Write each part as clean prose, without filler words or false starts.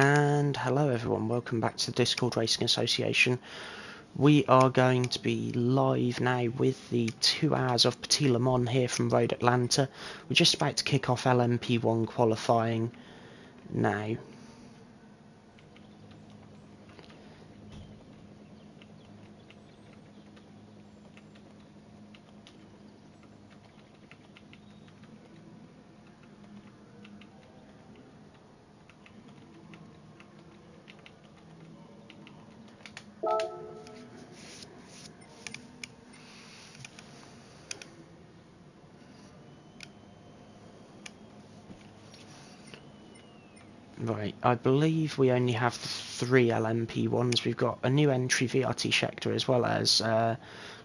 And hello everyone, welcome back to the Discord Racing Association. We are going to be live now with the 2 hours of Petit Le Mans here from Road Atlanta. We're just about to kick off LMP1 qualifying now. Right, I believe we only have 3 LMP1s. We've got a new entry VRT Schecter as well as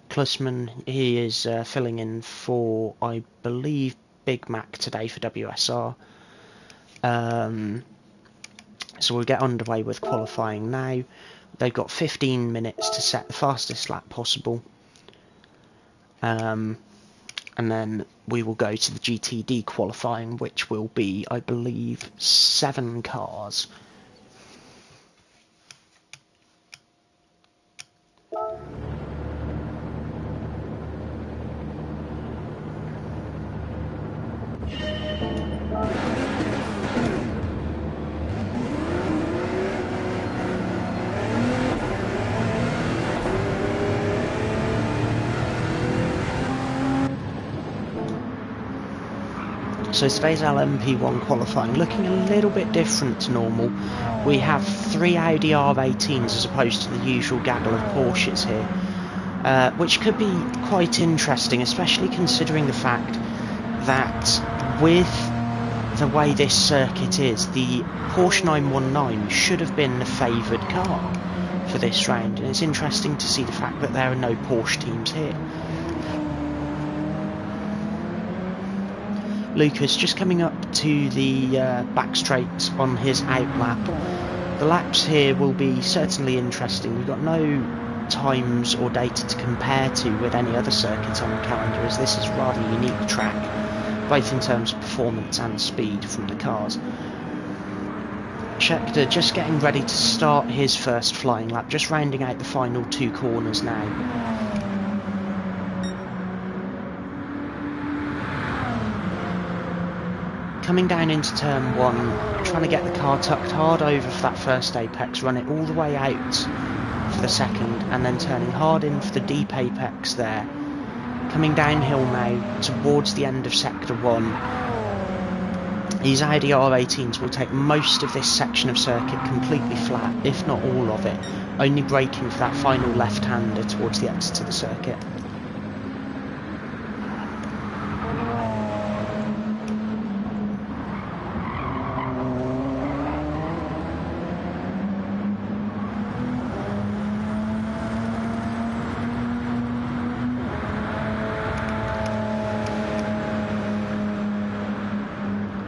Klusman. He is filling in for, I believe, Big Mac today for WSR. So we'll get underway with qualifying now. They've got 15 minutes to set the fastest lap possible. And then we will go to the GTD qualifying, which will be, I believe, 7 cars. So today's LMP1 qualifying looking a little bit different to normal. We have 3 Audi R18s as opposed to the usual gaggle of Porsches here, which could be quite interesting, especially considering the fact that with the way this circuit is, the Porsche 919 should have been the favoured car for this round, and it's interesting to see the fact that there are no Porsche teams here. Lucas just coming up to the back straight on his out lap. The laps here will be certainly interesting. We've got no times or data to compare to with any other circuit on the calendar, as this is a rather unique track, both in terms of performance and speed from the cars. Schecter just getting ready to start his first flying lap, just rounding out the final 2 corners now. Coming down into turn 1, trying to get the car tucked hard over for that first apex, run it all the way out for the second, and then turning hard in for the deep apex there. Coming downhill now towards the end of sector 1. These Audi R18s will take most of this section of circuit completely flat, if not all of it, only braking for that final left-hander towards the exit of the circuit.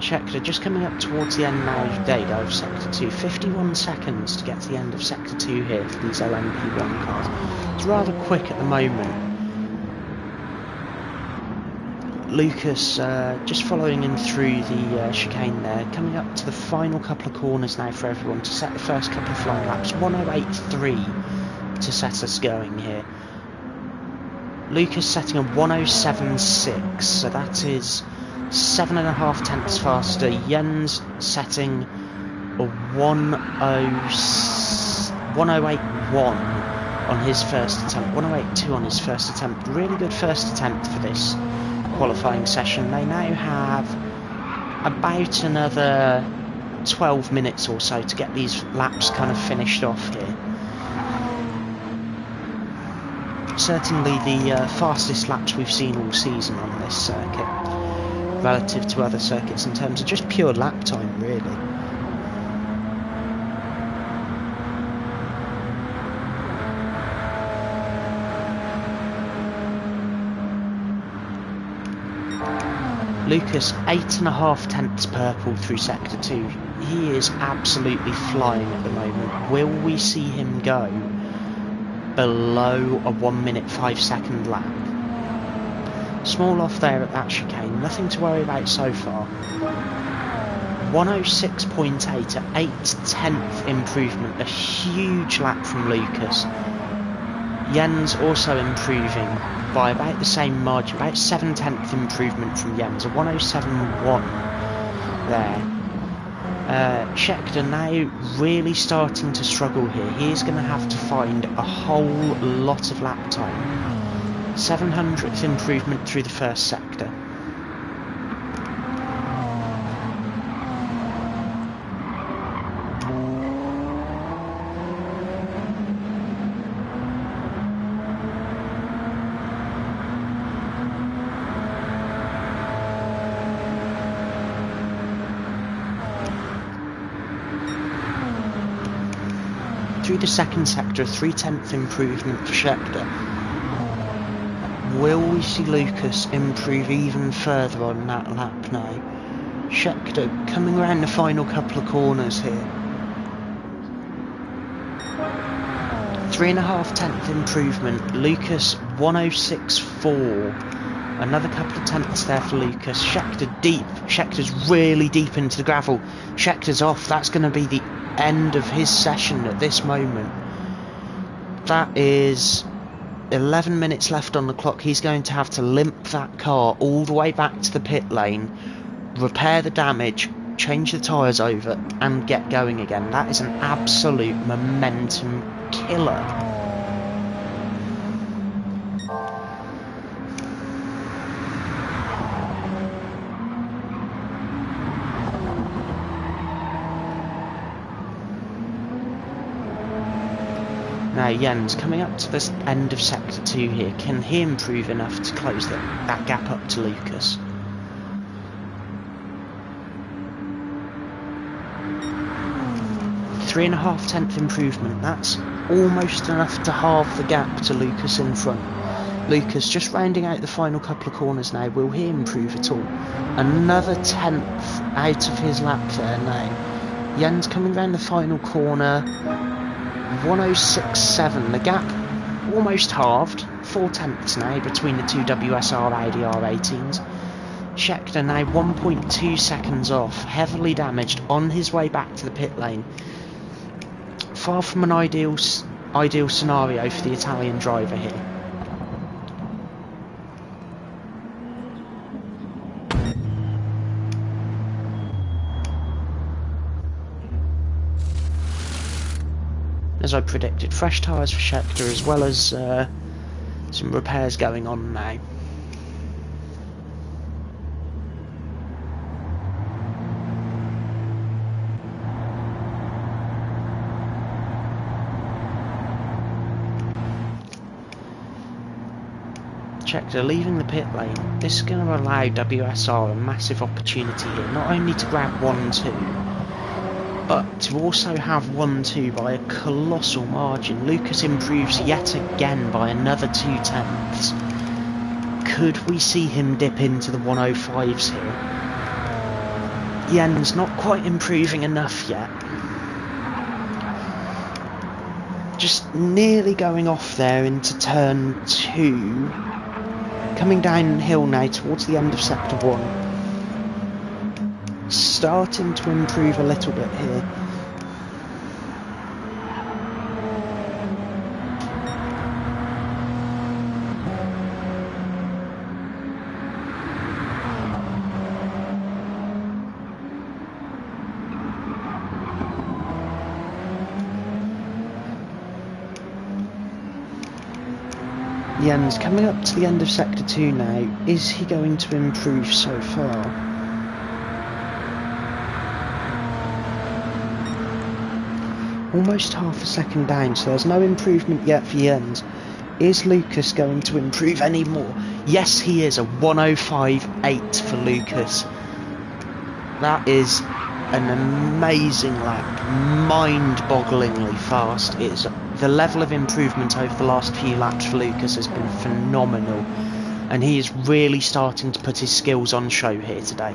Schecter just coming up towards the end now, there you go, of Sector 2. 51 seconds to get to the end of Sector 2 here for these LMP1 cars. It's rather quick at the moment. Lucas just following in through the chicane there, coming up to the final couple of corners now for everyone to set the first couple of flying laps. 108.3 to set us going here. Lucas setting a 107.6, so that is 7.5 tenths faster. Jens setting a 108.1 on his first attempt, 108.2 on his first attempt. Really good first attempt for this qualifying session. They now have about another 12 minutes or so to get these laps kind of finished off here. Certainly the fastest laps we've seen all season on this circuit, relative to other circuits in terms of just pure lap time, really. Lucas, 8.5 tenths purple through Sector 2. He is absolutely flying at the moment. Will we see him go below a 1 minute 5 second lap? Small off there at that chicane, nothing to worry about so far. 106.8, an 8/10th improvement, a huge lap from Lucas. Jens also improving by about the same margin, about 7/10th improvement from Jens, a 107.1 there. Scheckter now really starting to struggle here. He is going to have to find a whole lot of lap time. 700th improvement through the first sector. Through the second sector, a 3/10th improvement for Scheckter. Will we see Lucas improve even further on that lap now? Scheckter coming around the final couple of corners here. 3.5/10th improvement. Lucas 106.4. Another couple of tenths there for Lucas. Scheckter deep. Scheckter's really deep into the gravel. Scheckter's off. That's going to be the end of his session at this moment. That is 11 minutes left on the clock. He's going to have to limp that car all the way back to the pit lane, repair the damage, change the tyres over and get going again. That is an absolute momentum killer. Now Jens coming up to the end of sector 2 here. Can he improve enough to close that gap up to Lucas? Three and a half tenth improvement. That's almost enough to halve the gap to Lucas in front. Lucas just rounding out the final couple of corners now. Will he improve at all? Another tenth out of his lap there now. Jens coming round the final corner. 106.7, the gap almost halved, 4 tenths now between the two WSR Audi R18s. Scheckter now 1.2 seconds off, heavily damaged, on his way back to the pit lane. Far from an ideal scenario for the Italian driver here. As I predicted, fresh tyres for Scheckter as well as some repairs going on now. Scheckter leaving the pit lane. This is going to allow WSR a massive opportunity here, not only to grab 1-2, but to also have 1-2 by a colossal margin. Lucas improves yet again by another 2 tenths. Could we see him dip into the 105s here? Jens not quite improving enough yet. Just nearly going off there into turn 2. Coming downhill now towards the end of sector 1. Starting to improve a little bit here. Jens coming up to the end of sector 2 now. Is he going to improve so far? Almost half a second down, so there's no improvement yet for Jens. Is Lucas going to improve any more? Yes, he is. A 105.8 for Lucas. That is an amazing lap. Mind-bogglingly fast. It's the level of improvement over the last few laps for Lucas has been phenomenal. And he is really starting to put his skills on show here today.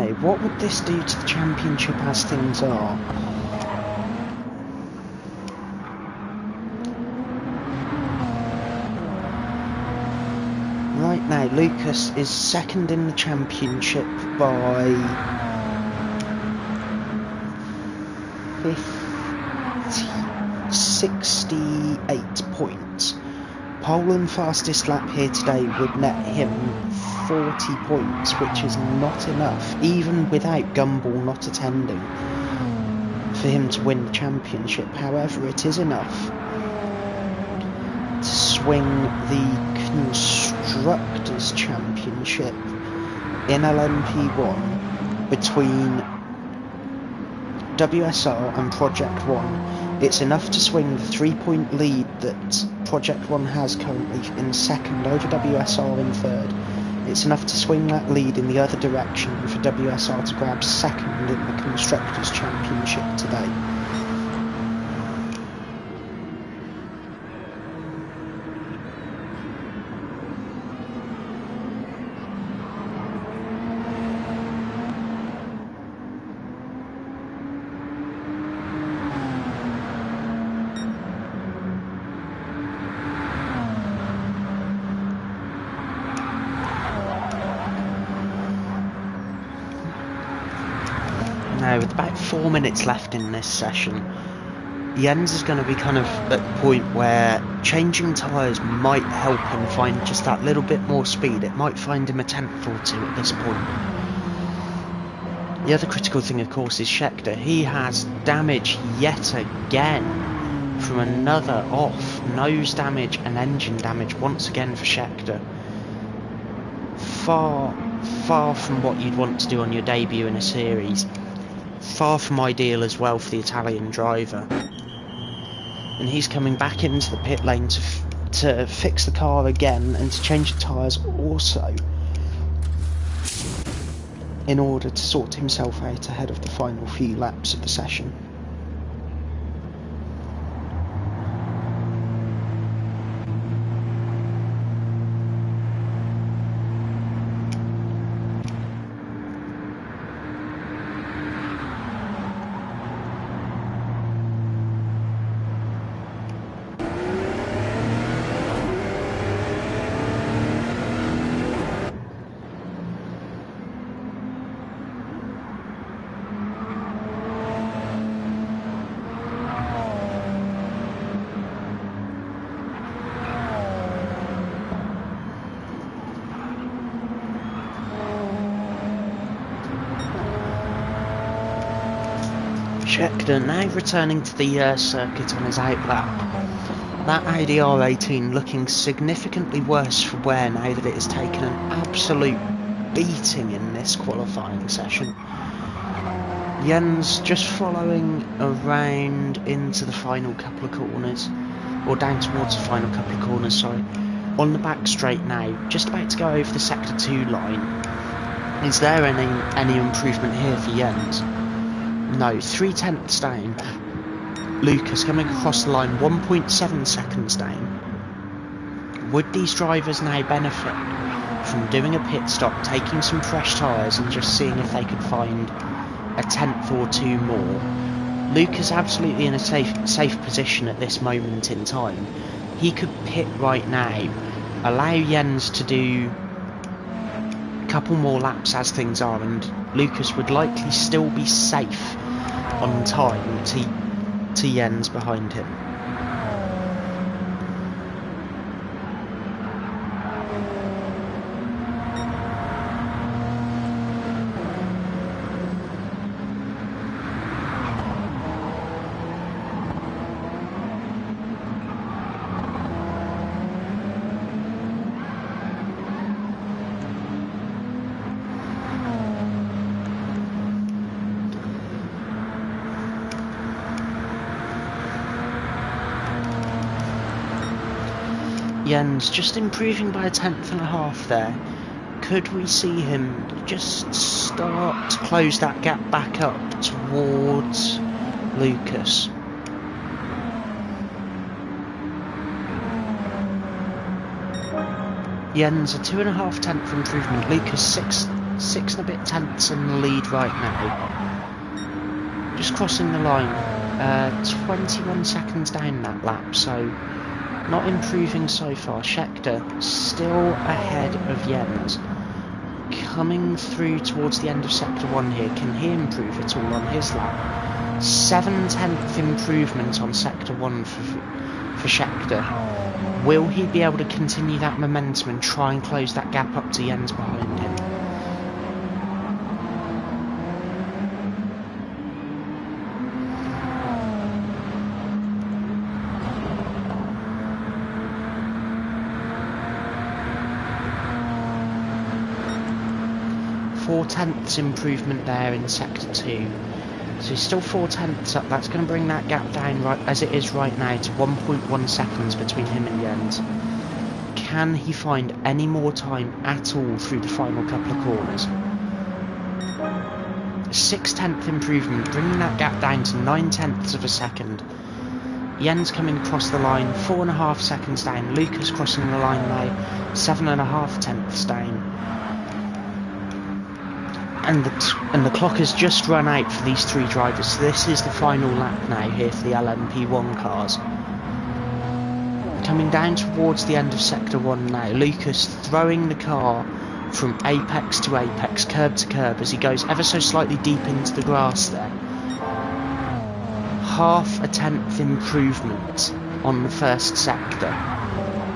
now. What would this do to the championship as things are? Right now, Lucas is second in the championship by 68 points. Pole and fastest lap here today would net him 40 points, which is not enough, even without Gumball not attending, for him to win the championship. However, it is enough to swing the Constructors' Championship in LMP1 between WSR and Project 1. It's enough to swing the 3-point lead that Project 1 has currently in second over WSR in third. It's enough to swing that lead in the other direction for WSR to grab second in the Constructors' Championship today. Now, with about 4 minutes left in this session, Jens is going to be kind of at the point where changing tyres might help him find just that little bit more speed. It might find him a tenth or two at this point. The other critical thing, of course, is Scheckter. He has damage yet again from another off. Nose damage and engine damage once again for Scheckter. Far from what you'd want to do on your debut in a series. Far from ideal as well for the Italian driver. And he's coming back into the pit lane to fix the car again and to change the tyres also, in order to sort himself out ahead of the final few laps of the session. Scheckter now returning to the circuit on his out lap. That Audi R18 looking significantly worse for wear now that it has taken an absolute beating in this qualifying session. Jens just following around into the final couple of corners, or down towards the final couple of corners, sorry. On the back straight now, just about to go over the sector 2 line. Is there any improvement here for Jens? No, 3/10 down. Lucas coming across the line 1.7 seconds down. Would these drivers now benefit from doing a pit stop, taking some fresh tyres and just seeing if they could find a tenth or two more? Lucas absolutely in a safe position at this moment in time. He could pit right now, allow Jens to do a couple more laps as things are, and Lucas would likely still be safe on time to Jens behind him. Jens just improving by 1/10.5 there. Could we see him just start to close that gap back up towards Lucas? Jens a 2.5 tenth improvement. Lucas 6 and a bit tenths in the lead right now. Just crossing the line. 21 seconds down that lap, so not improving so far. Scheckter still ahead of Jens. Coming through towards the end of Sector 1 here. Can he improve at all on his lap? 7/10 improvement on Sector 1 for Scheckter. Will he be able to continue that momentum and try and close that gap up to Jens behind him? Four-tenths improvement there in Sector 2. So he's still 4/10 up. That's going to bring that gap down right as it is right now to 1.1 seconds between him and Jens. Can he find any more time at all through the final couple of corners? 6/10 improvement, bringing that gap down to 9/10 of a second. Jens coming across the line, 4.5 seconds down. Lucas crossing the line now, 7.5 tenths down. And the clock has just run out for these three drivers, so this is the final lap now here for the LMP1 cars. Coming down towards the end of Sector 1 now, Lucas throwing the car from apex to apex, curb to curb, as he goes ever so slightly deep into the grass there. 0.5 tenth improvement on the first sector.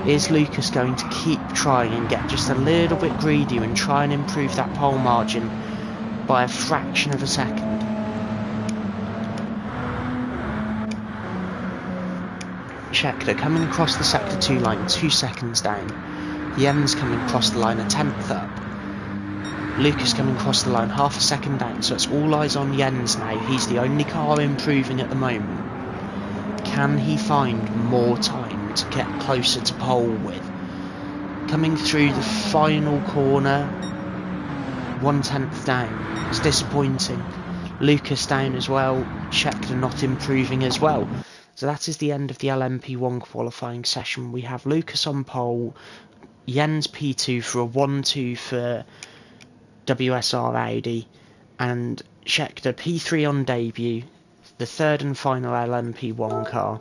Is Lucas going to keep trying and get just a little bit greedier and try and improve that pole margin by a fraction of a second? Scheckter coming across the Sector 2 line, 2 seconds down. Jens coming across the line, 1/10 up. Lucas coming across the line, 0.5 second down, so it's all eyes on Jens now. He's the only car improving at the moment. Can he find more time to get closer to pole with? Coming through the final corner, 1/10 down. It's disappointing. Lucas down as well. Scheckter not improving as well. So that is the end of the LMP1 qualifying session. We have Lucas on pole, Jens P2 for a 1-2 for WSR Audi, and Scheckter P3 on debut, the third and final LMP1 car.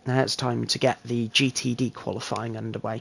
Now it's time to get the GTD qualifying underway.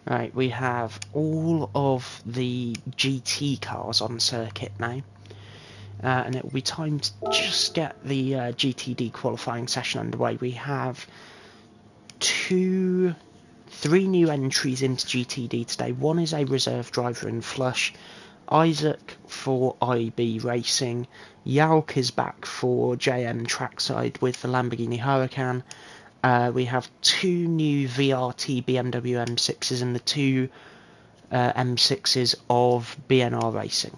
Right, we have all of the GT cars on circuit now, and it will be time to just get the GTD qualifying session underway. We have 3 new entries into GTD today. One is a reserve driver in Flush, Isaac for IB Racing, Yalk is back for JM Trackside with the Lamborghini Huracan. We have 2 new VRT BMW M6s and the 2 M6s of BNR Racing.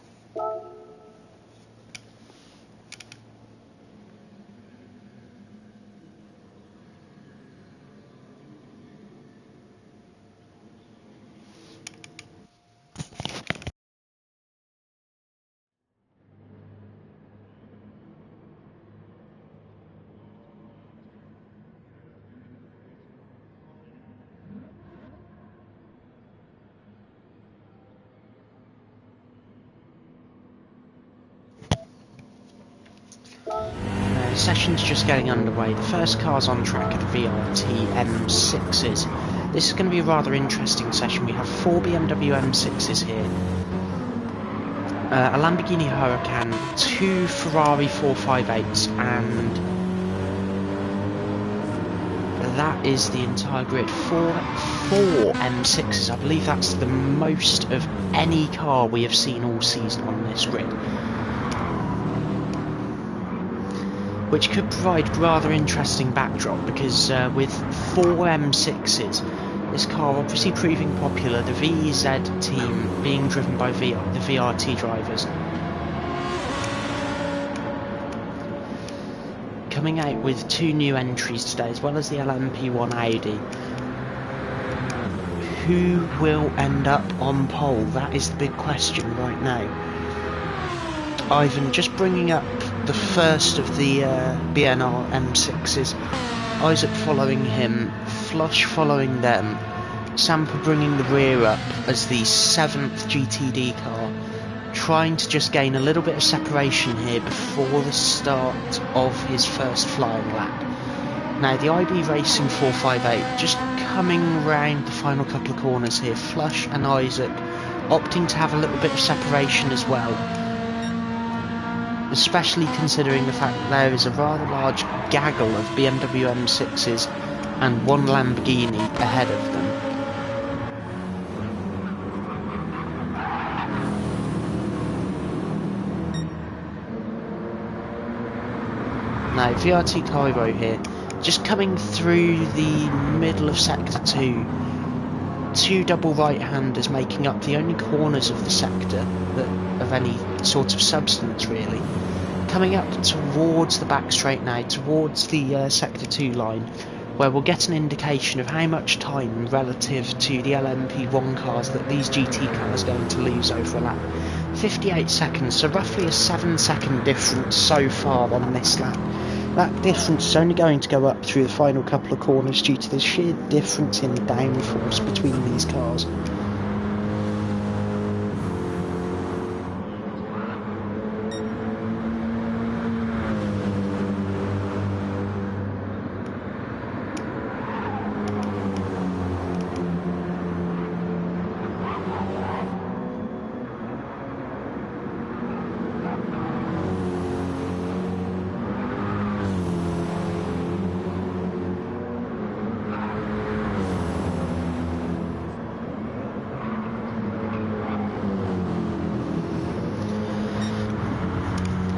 The session's just getting underway. The first cars on track are the VRT M6s. This is going to be a rather interesting session. We have 4 BMW M6s here, a Lamborghini Huracan, 2 Ferrari 458s, and that is the entire grid. 4 M6s. I believe that's the most of any car we have seen all season on this grid. which could provide rather interesting backdrop because with 4 M6s, this car obviously proving popular, the VEZ team being driven by the VRT drivers. Coming out with 2 new entries today, as well as the LMP1 Audi. Who will end up on pole? That is the big question right now. Ivan just bringing up the first of the BNR M6s. Isaac following him, Flush following them, Sampa bringing the rear up as the 7th GTD car, trying to just gain a little bit of separation here before the start of his first flying lap. Now the IB Racing 458 just coming round the final couple of corners here, Flush and Isaac opting to have a little bit of separation as well, especially considering the fact that there is a rather large gaggle of BMW M6s and 1 Lamborghini ahead of them. Now VRT Cairo here, just coming through the middle of sector 2. 2 double right-handers making up the only corners of the sector that of any sort of substance really. Coming up towards the back straight now, towards the sector 2 line, where we'll get an indication of how much time relative to the LMP1 cars that these GT cars are going to lose over a lap. 58 seconds, so roughly a 7-second difference so far on this lap. That difference is only going to go up through the final couple of corners due to the sheer difference in downforce between these cars.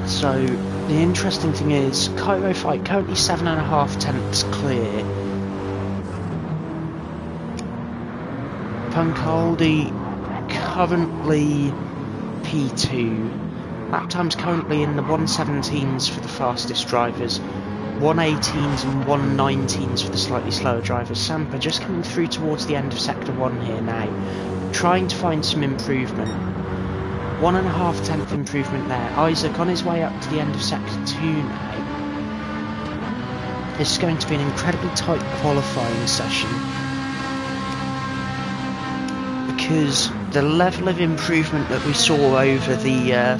So the interesting thing is, Cairo fight currently 7.5 tenths clear. Pancaldi currently P2. Lap times currently in the 1:17s for the fastest drivers, 1:18s and 1:19s for the slightly slower drivers. Sampa just coming through towards the end of sector 1 here now, trying to find some improvement. 1.5 tenth improvement there. Isaac on his way up to the end of sector 2 now. This is going to be an incredibly tight qualifying session, because the level of improvement that we saw over the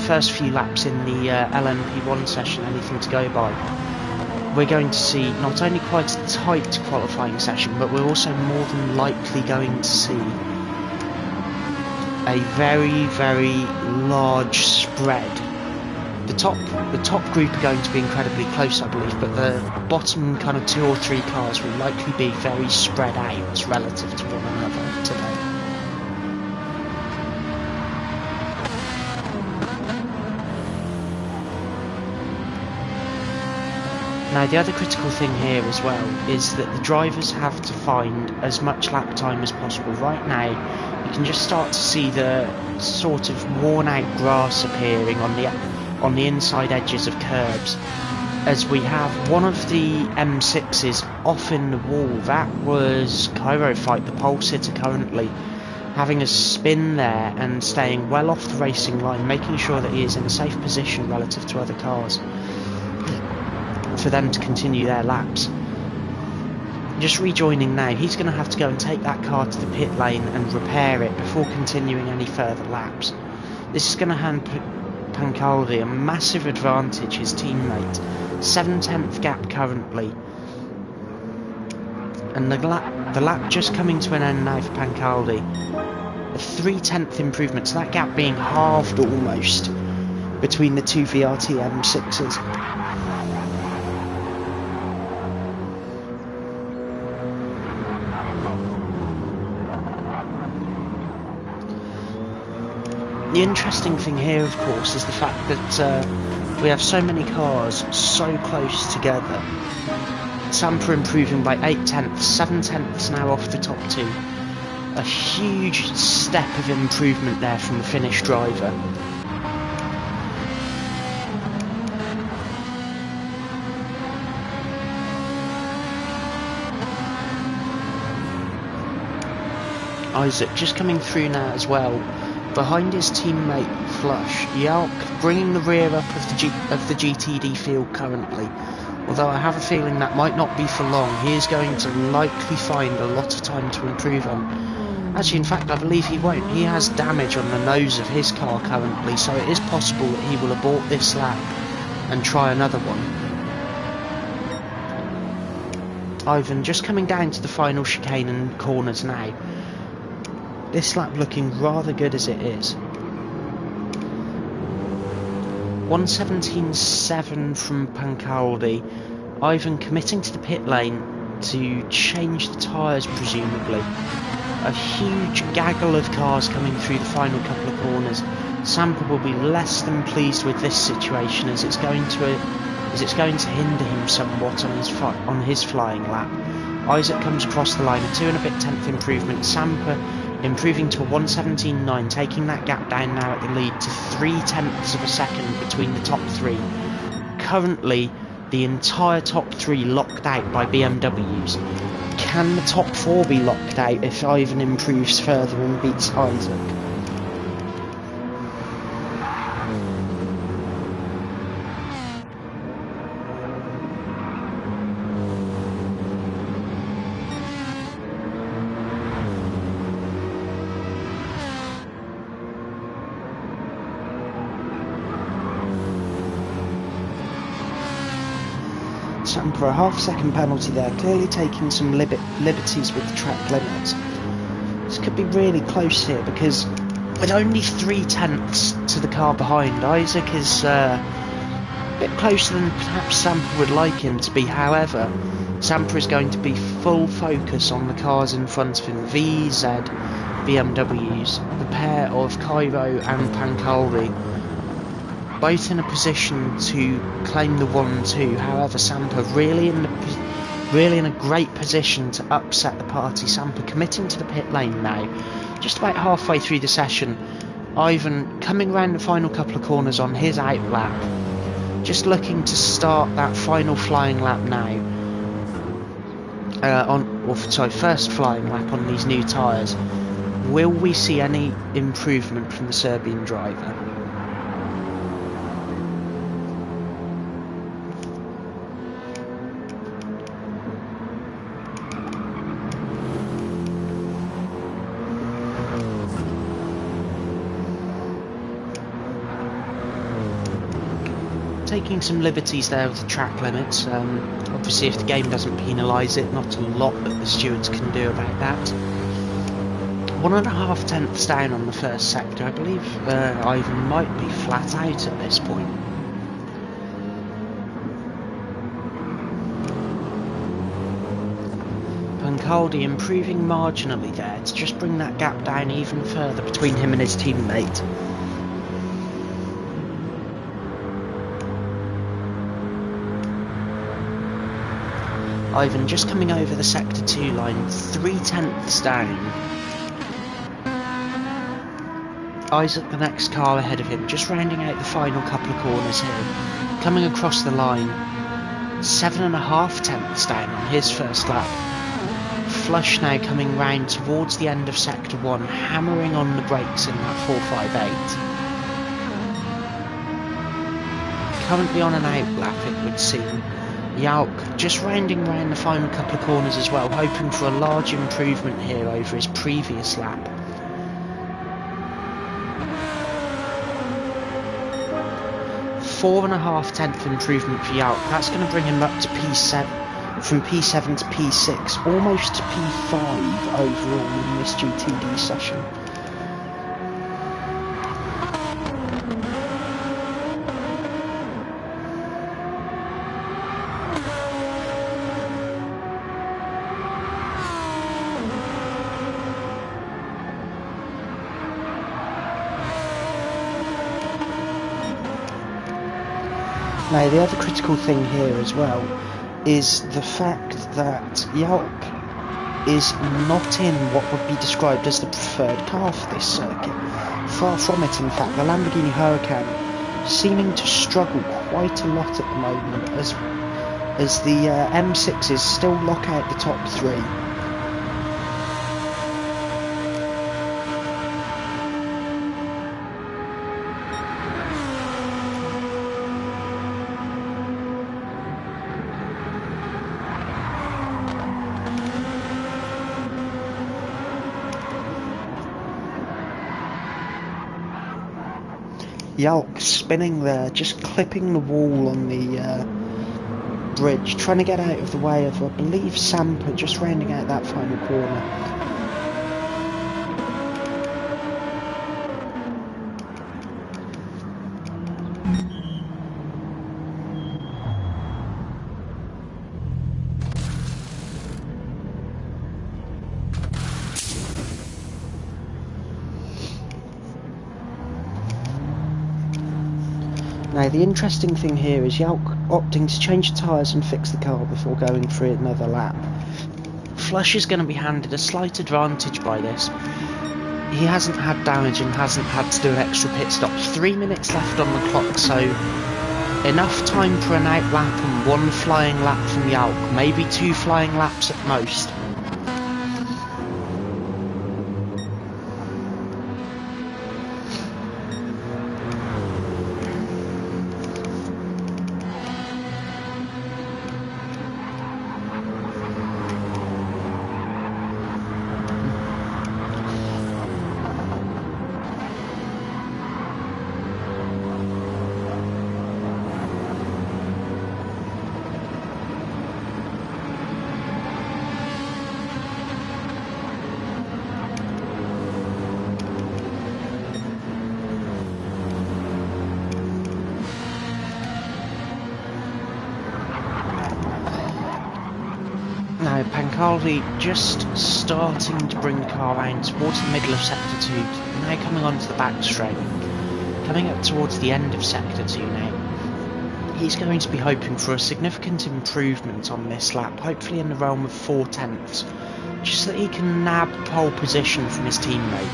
first few laps in the LMP1 session, anything to go by, we're going to see not only quite a tight qualifying session, but we're also more than likely going to see a very, very large spread. The top group are going to be incredibly close, I believe, but the bottom kind of 2 or 3 cars will likely be very spread out relative to one another today. Now the other critical thing here as well is that the drivers have to find as much lap time as possible. Right now you can just start to see the sort of worn out grass appearing on the inside edges of curbs, as we have one of the M6s off in the wall. That was Cairo Fight, the pole sitter, currently having a spin there and staying well off the racing line, making sure that he is in a safe position relative to other cars for them to continue their laps. Just rejoining now, he's going to have to go and take that car to the pit lane and repair it before continuing any further laps. This is going to hand Pancaldi a massive advantage, his teammate. 7/10 gap currently. And the lap just coming to an end now for Pancaldi. A 3/10 improvement, so that gap being halved almost between the 2 VRT M6s. The interesting thing here, of course, is the fact that we have so many cars so close together. Sampa improving by 8 tenths, 7 tenths now off the top two. A huge step of improvement there from the Finnish driver. Isaac just coming through now as well, behind his teammate Flush. Yalk bringing the rear up of the GTD field currently, although I have a feeling that might not be for long. He is going to likely find a lot of time to improve on. Actually, in fact, I believe he won't. He has damage on the nose of his car currently, so it is possible that he will abort this lap and try another one. Ivan just coming down to the final chicane and corners now. This lap looking rather good as it is. 1:17.7 from Pancaldi. Ivan committing to the pit lane to change the tyres presumably. A huge gaggle of cars coming through the final couple of corners. Sampa will be less than pleased with this situation as it's going to hinder him somewhat on his flying lap. Isaac comes across the line, a 2 and a bit tenth improvement. Sampa improving to a 1:17.9, taking that gap down now at the lead to 3 tenths of a second between the top three. Currently, the entire top three locked out by BMWs. Can the top four be locked out if Ivan improves further and beats Isaac? For a half-second penalty there, clearly taking some liberties with the track limits. This could be really close here because with only 3 tenths to the car behind, Isaac is a bit closer than perhaps Sampa would like him to be. However, Sampa is going to be full focus on the cars in front of him, VEZ BMWs, the pair of Cairo and Pancaldi, both in a position to claim the 1-2. However, Sampa really in a great position to upset the party. Sampa committing to the pit lane now, just about halfway through the session. Ivan coming around the final couple of corners on his out lap, just looking to start that final flying lap now. First flying lap on these new tyres. Will we see any improvement from the Serbian driver? Taking some liberties there with the track limits. Obviously, if the game doesn't penalise it, not a lot that the stewards can do about that. 1.5 tenths down on the first sector. I believe Ivan might be flat out at this point. Pancaldi improving marginally there to just bring that gap down even further between him and his teammate. Ivan just coming over the sector 2 line, 3 tenths down. Isaac, the next car ahead of him, just rounding out the final couple of corners here. Coming across the line, 7.5 tenths down on his first lap. Flush now coming round towards the end of sector 1, hammering on the brakes in that 458. Currently on an out lap, it would seem. Yalk just rounding round the final couple of corners as well, hoping for a large improvement here over his previous lap. .4.5 tenth improvement for Yalk. That's going to bring him up to P7, from P7 to P6, almost to P5 overall in this GTD session. Now, the other critical thing here as well is the fact that Yalk is not in what would be described as the preferred car for this circuit. Far from it, in fact. The Lamborghini Huracan seeming to struggle quite a lot at the moment as the M6s still lock out the top three. Yalk spinning there, just clipping the wall on the bridge, trying to get out of the way of, I believe, Sampa, just rounding out that final corner. Now, the interesting thing here is Yalk opting to change the tyres and fix the car before going for another lap. Flush is going to be handed a slight advantage by this. He hasn't had damage and hasn't had to do an extra pit stop. 3 minutes left on the clock, so enough time for an out lap and one flying lap from Yalk, maybe 2 flying laps at most. Now, Pancaldi just starting to bring the car around towards the middle of Sector 2, now coming onto the back straight, coming up towards the end of Sector 2 now. He's going to be hoping for a significant improvement on this lap, hopefully in the realm of 4 tenths, just so that he can nab pole position from his teammate.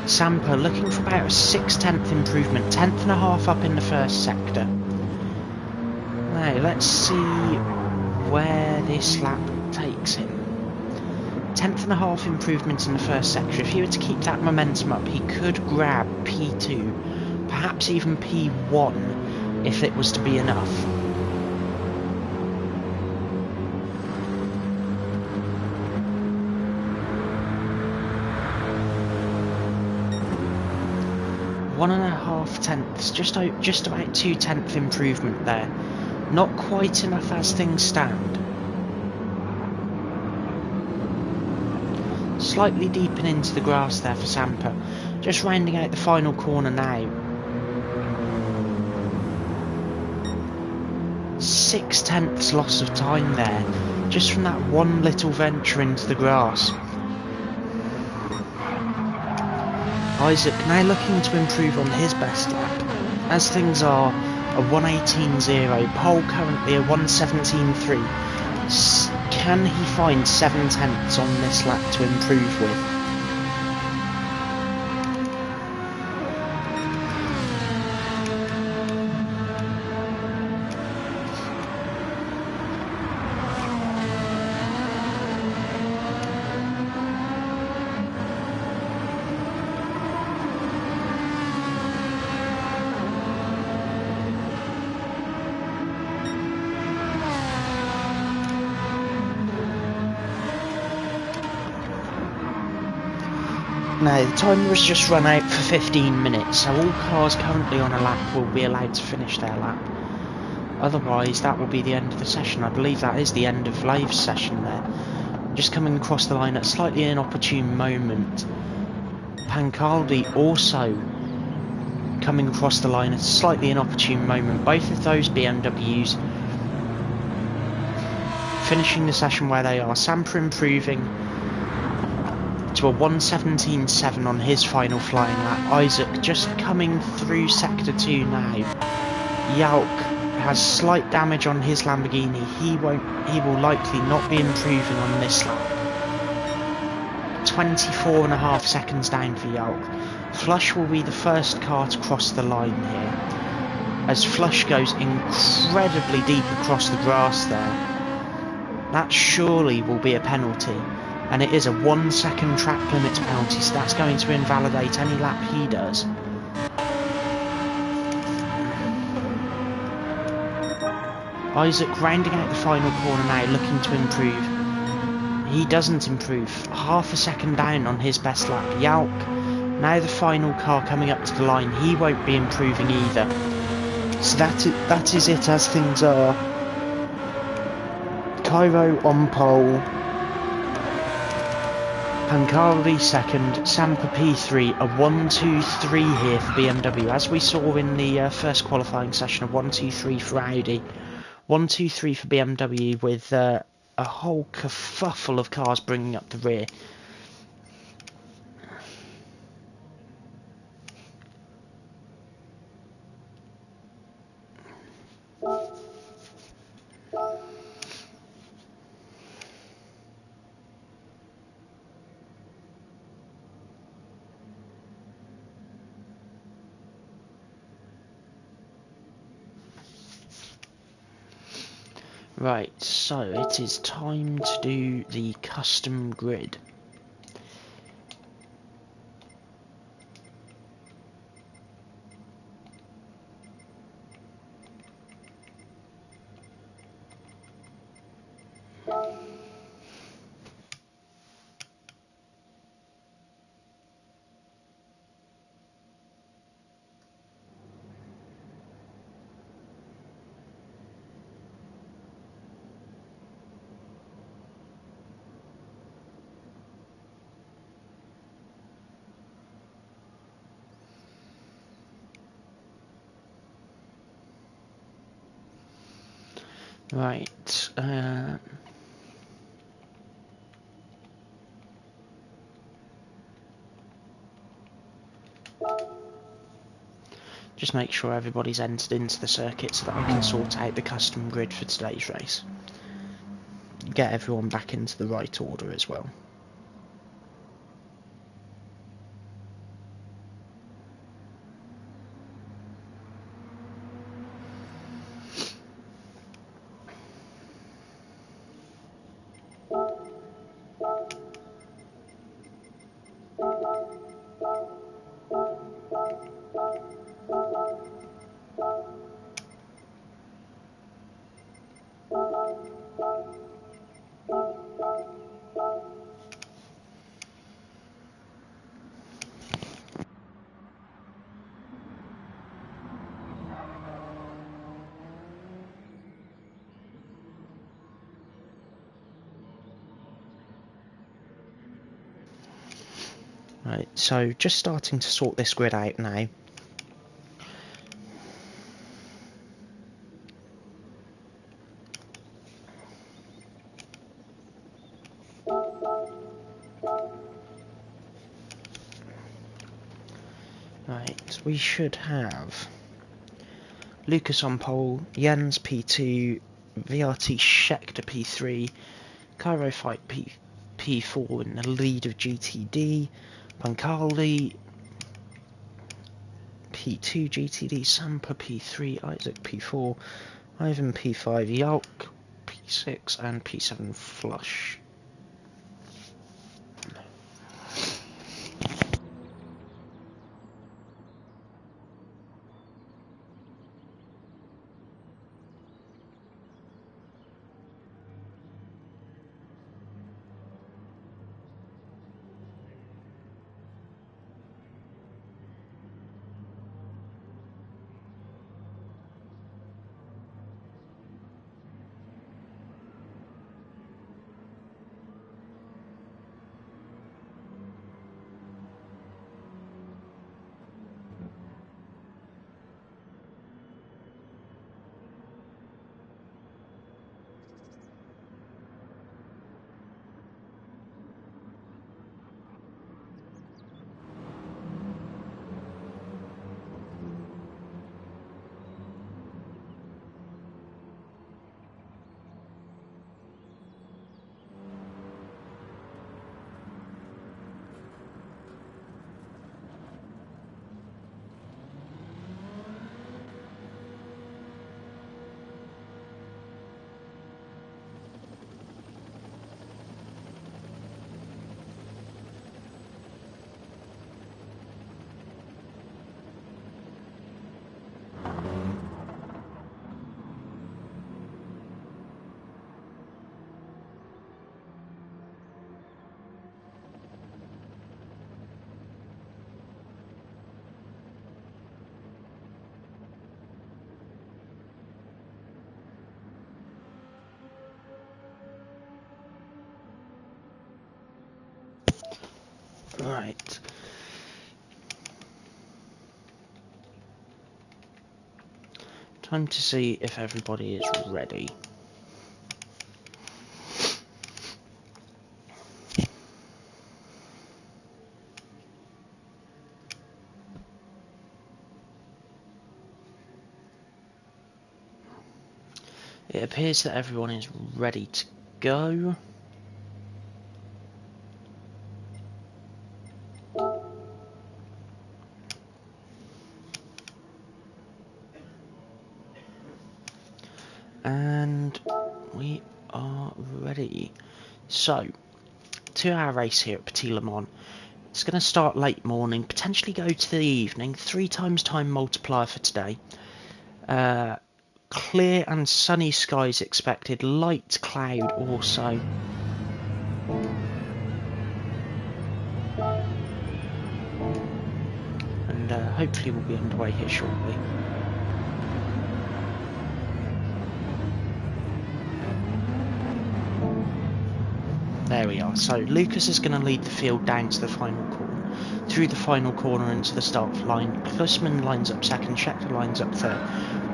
Sampa looking for about a 6/10 improvement, 10.5 up in the first sector. Now, let's see where this lap takes him. 10.5 improvement in the first sector. If he were to keep that momentum up, he could grab P2, perhaps even P1, if it was to be enough. One and a half tenths, just about 2/10 improvement there. Not quite enough as things stand. Slightly deepen into the grass there for Sampa. Just rounding out the final corner now. 6/10 loss of time there, just from that one little venture into the grass. Isaac now looking to improve on his best lap. As things are, a 1:18.0, pole currently a 1:17.3. Can he find 7/10 on this lap to improve with? Now, the timer has just run out for 15 minutes, so all cars currently on a lap will be allowed to finish their lap. Otherwise, that will be the end of the session. I believe that is the end of Live's session there. Just coming across the line at slightly inopportune moment. Pancaldi also coming across the line at a slightly inopportune moment. Both of those BMWs finishing the session where they are. Sampa improving to a 1:17.7 on his final flying lap. Isaac just coming through Sector 2 now. Yalk has slight damage on his Lamborghini. He will likely not be improving on this lap. 24.5 seconds down for Yelk. Flush will be the first car to cross the line here, as Flush goes incredibly deep across the grass there. That surely will be a penalty, and it is a 1 second track limits penalty, so that's going to invalidate any lap he does. Isaac rounding out the final corner now, looking to improve. He doesn't improve, half a second down on his best lap. Yalk, now the final car coming up to the line, he won't be improving either. So that is it as things are. Cairo on pole, Pancaldi second, Sampa P3, a 1-2-3 here for BMW, as we saw in the first qualifying session, a 1-2-3 for Audi, 1-2-3 for BMW, with a whole kerfuffle of cars bringing up the rear. Right, so it is time to do the custom grid. Right, just make sure everybody's entered into the circuit so that I can sort out the custom grid for today's race. Get everyone back into the right order as well. Right, so just starting to sort this grid out now. Right, we should have Lucas on pole, Jens P2, VRT Scheckter P3, Cairo Fight P4 in the lead of GTD, Pancaldi P2 GTD, Sampa P3, Isaac P4, Ivan P5, Yalk P6 and P7 Flush. Right. Time to see if everybody is ready. It appears that everyone is ready to go. And we are ready. So, 2-hour race here at Petit Le Mans. It's going to start late morning, potentially go to the evening. 3 times time multiplier for today. Clear and sunny skies expected. Light cloud also. And hopefully we'll be underway here shortly. There we are. So Lucas is going to lead the field down to the final corner, through the final corner into the start line. Klusman lines up second, Scheckter lines up third.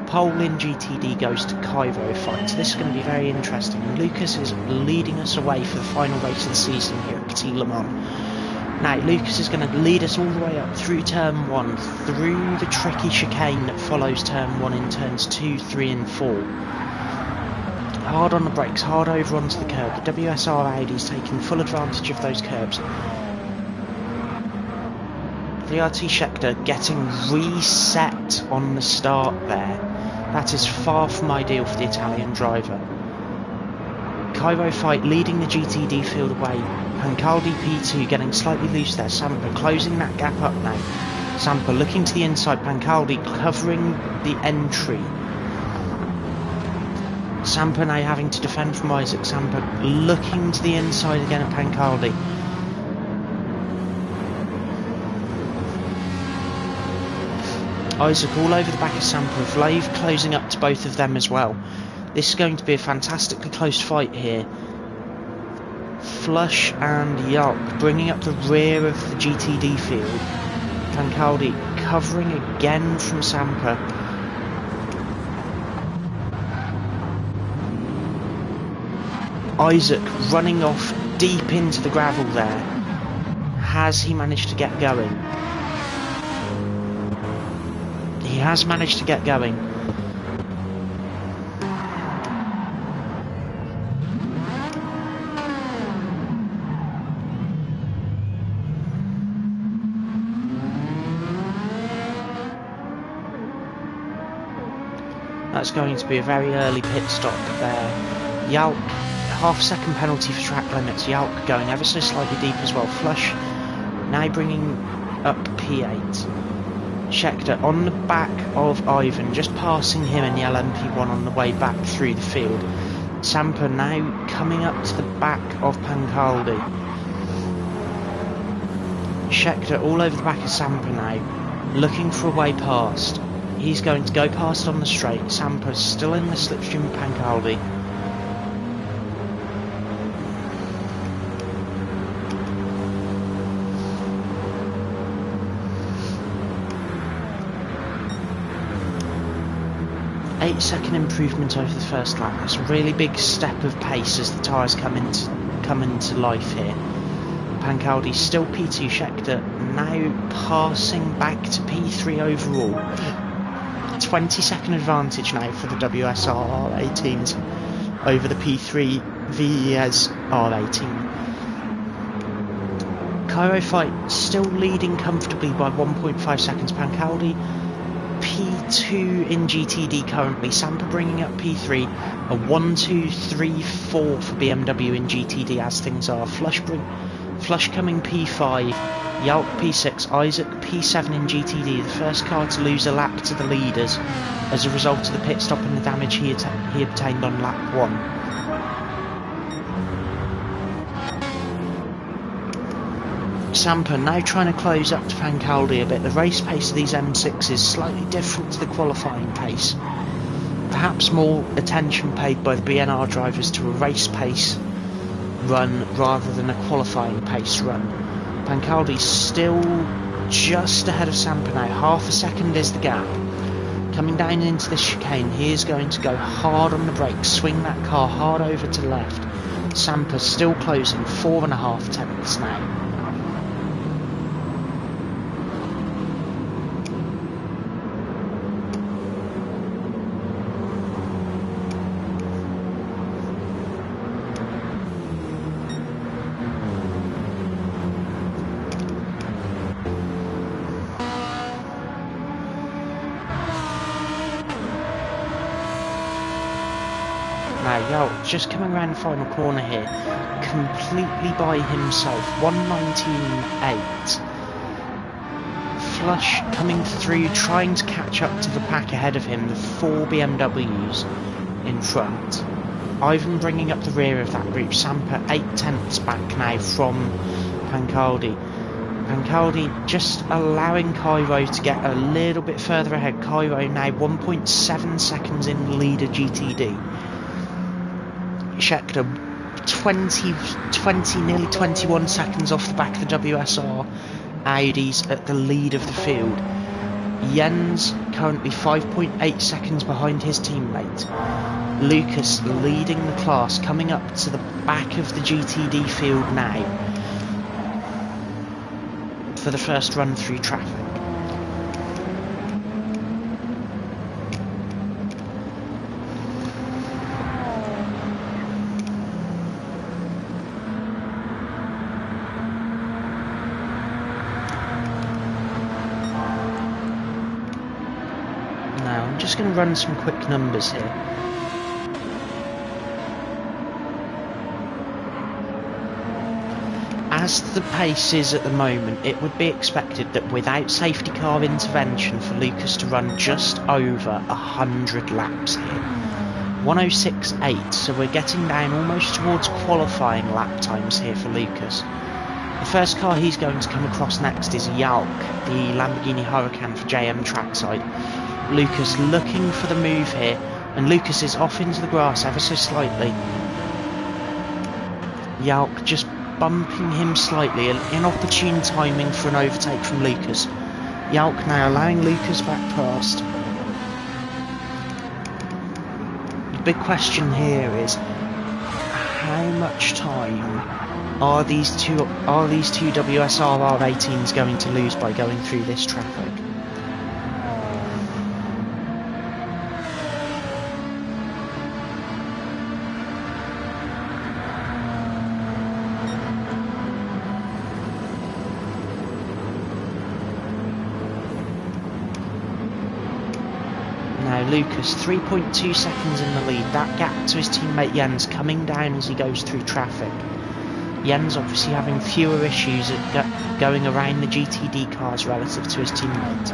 Pole in GTD goes to Cairo Fight. So this is going to be very interesting. And Lucas is leading us away for the final race of the season here at Petit Le Mans. Now Lucas is going to lead us all the way up through turn 1, through the tricky chicane that follows turn 1 in turns 2, 3 and 4. Hard on the brakes, hard over onto the curb. The WSR Audi's taking full advantage of those curbs. VRT Scheckter getting reset on the start there. That is far from ideal for the Italian driver. Cairo Fight leading the GTD field away. Pancaldi P2 getting slightly loose there. Sampa closing that gap up now. Sampa looking to the inside. Pancaldi covering the entry. Sampa now having to defend from Isaac. Sampa looking to the inside again at Pancaldi. Isaac all over the back of Sampa. Vlave closing up to both of them as well. This is going to be a fantastically close fight here. Flush and Yalk bringing up the rear of the GTD field. Pancaldi covering again from Sampa. Isaac running off deep into the gravel there. Has he managed to get going? He has managed to get going. That's going to be a very early pit stop there. Yalk, half-second penalty for track limits. Yalk going ever so slightly deep as well. Flush now bringing up P8. Scheckter on the back of Ivan, just passing him in the LMP1 on the way back through the field. Sampa now coming up to the back of Pancaldi. Scheckter all over the back of Sampa now, looking for a way past. He's going to go past on the straight. Sampa's still in the slipstream of Pancaldi. Eight-second improvement over the first lap. That's a really big step of pace as the tyres come into life here. Pancaldi still P2. Scheckter now passing back to P3 overall. 20-second advantage now for the WSR R18s over the P3 VEZ R18. Cairo Fight still leading comfortably by 1.5 seconds. Pancaldi P2 in GTD currently. Sampa bringing up P3. A 1, 2, 3, 4 for BMW in GTD as things are. Flush coming P5. Yalk P6. Isaac P7 in GTD. The first car to lose a lap to the leaders as a result of the pit stop and the damage he obtained on lap 1. Sampa now trying to close up to Pancaldi a bit. The race pace of these M6 is slightly different to the qualifying pace. Perhaps more attention paid by the BNR drivers to a race pace run rather than a qualifying pace run. Pancaldi's still just ahead of Sampa now. Half a second is the gap. Coming down into this chicane, he is going to go hard on the brakes, swing that car hard over to the left. Sampa's still closing, 4.5 tenths now. Now, Yelp just coming around the final corner here, completely by himself, 1:19.8. Flush coming through, trying to catch up to the pack ahead of him, the 4 BMWs in front. Ivan bringing up the rear of that group, Sampa 8 tenths back now from Pancaldi. Pancaldi just allowing Cairo to get a little bit further ahead. Cairo now 1.7 seconds in the lead of GTD. Scheckter 20, nearly 21 seconds off the back of the WSR Audis at the lead of the field. Jens currently 5.8 seconds behind his teammate. Lucas leading the class, coming up to the back of the GTD field now for the first run through traffic. I'm just going to run some quick numbers here. As the pace is at the moment, it would be expected that without safety car intervention for Lucas to run just over 100 laps here. 1:06.8, so we're getting down almost towards qualifying lap times here for Lucas. The first car he's going to come across next is Jalk, the Lamborghini Huracan for JM Trackside. Lucas looking for the move here, and Lucas is off into the grass ever so slightly. Jalk just bumping him slightly, an inopportune timing for an overtake from Lucas. Jalk now allowing Lucas back past. The big question here is how much time are these two WSR R18s going to lose by going through this traffic? Lucas 3.2 seconds in the lead. That gap to his teammate Jens coming down as he goes through traffic. Jens obviously having fewer issues at going around the GTD cars relative to his teammate.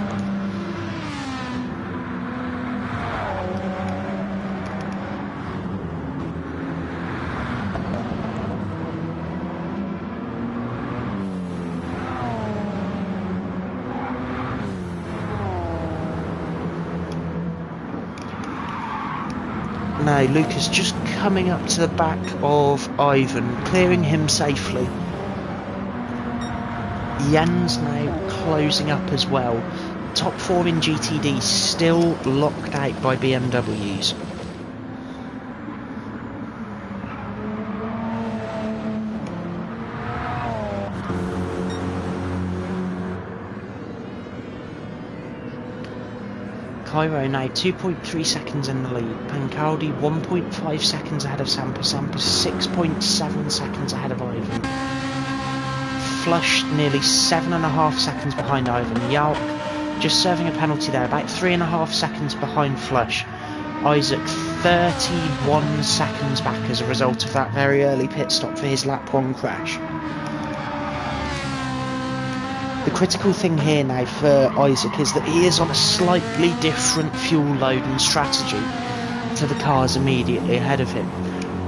Now Lucas just coming up to the back of Ivan, clearing him safely. Jens now closing up as well. Top 4 in GTD still locked out by BMWs. Cairo now 2.3 seconds in the lead. Pancaldi 1.5 seconds ahead of Sampa. Sampa 6.7 seconds ahead of Ivan. Flush nearly 7.5 seconds behind Ivan. Jalk just serving a penalty there, about 3.5 seconds behind Flush. Isaac 31 seconds back as a result of that very early pit stop for his lap 1 crash. The critical thing here now for Isaac is that he is on a slightly different fuel load and strategy to the cars immediately ahead of him,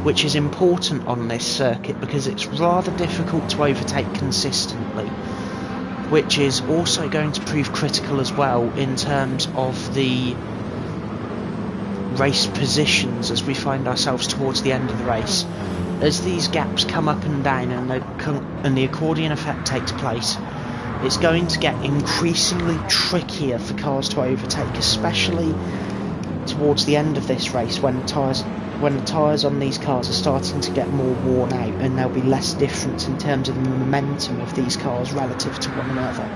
which is important on this circuit because it's rather difficult to overtake consistently, which is also going to prove critical as well in terms of the race positions as we find ourselves towards the end of the race. as these gaps come up and down and the accordion effect takes place, it's going to get increasingly trickier for cars to overtake, especially towards the end of this race when the tyres on these cars are starting to get more worn out and there'll be less difference in terms of the momentum of these cars relative to one another.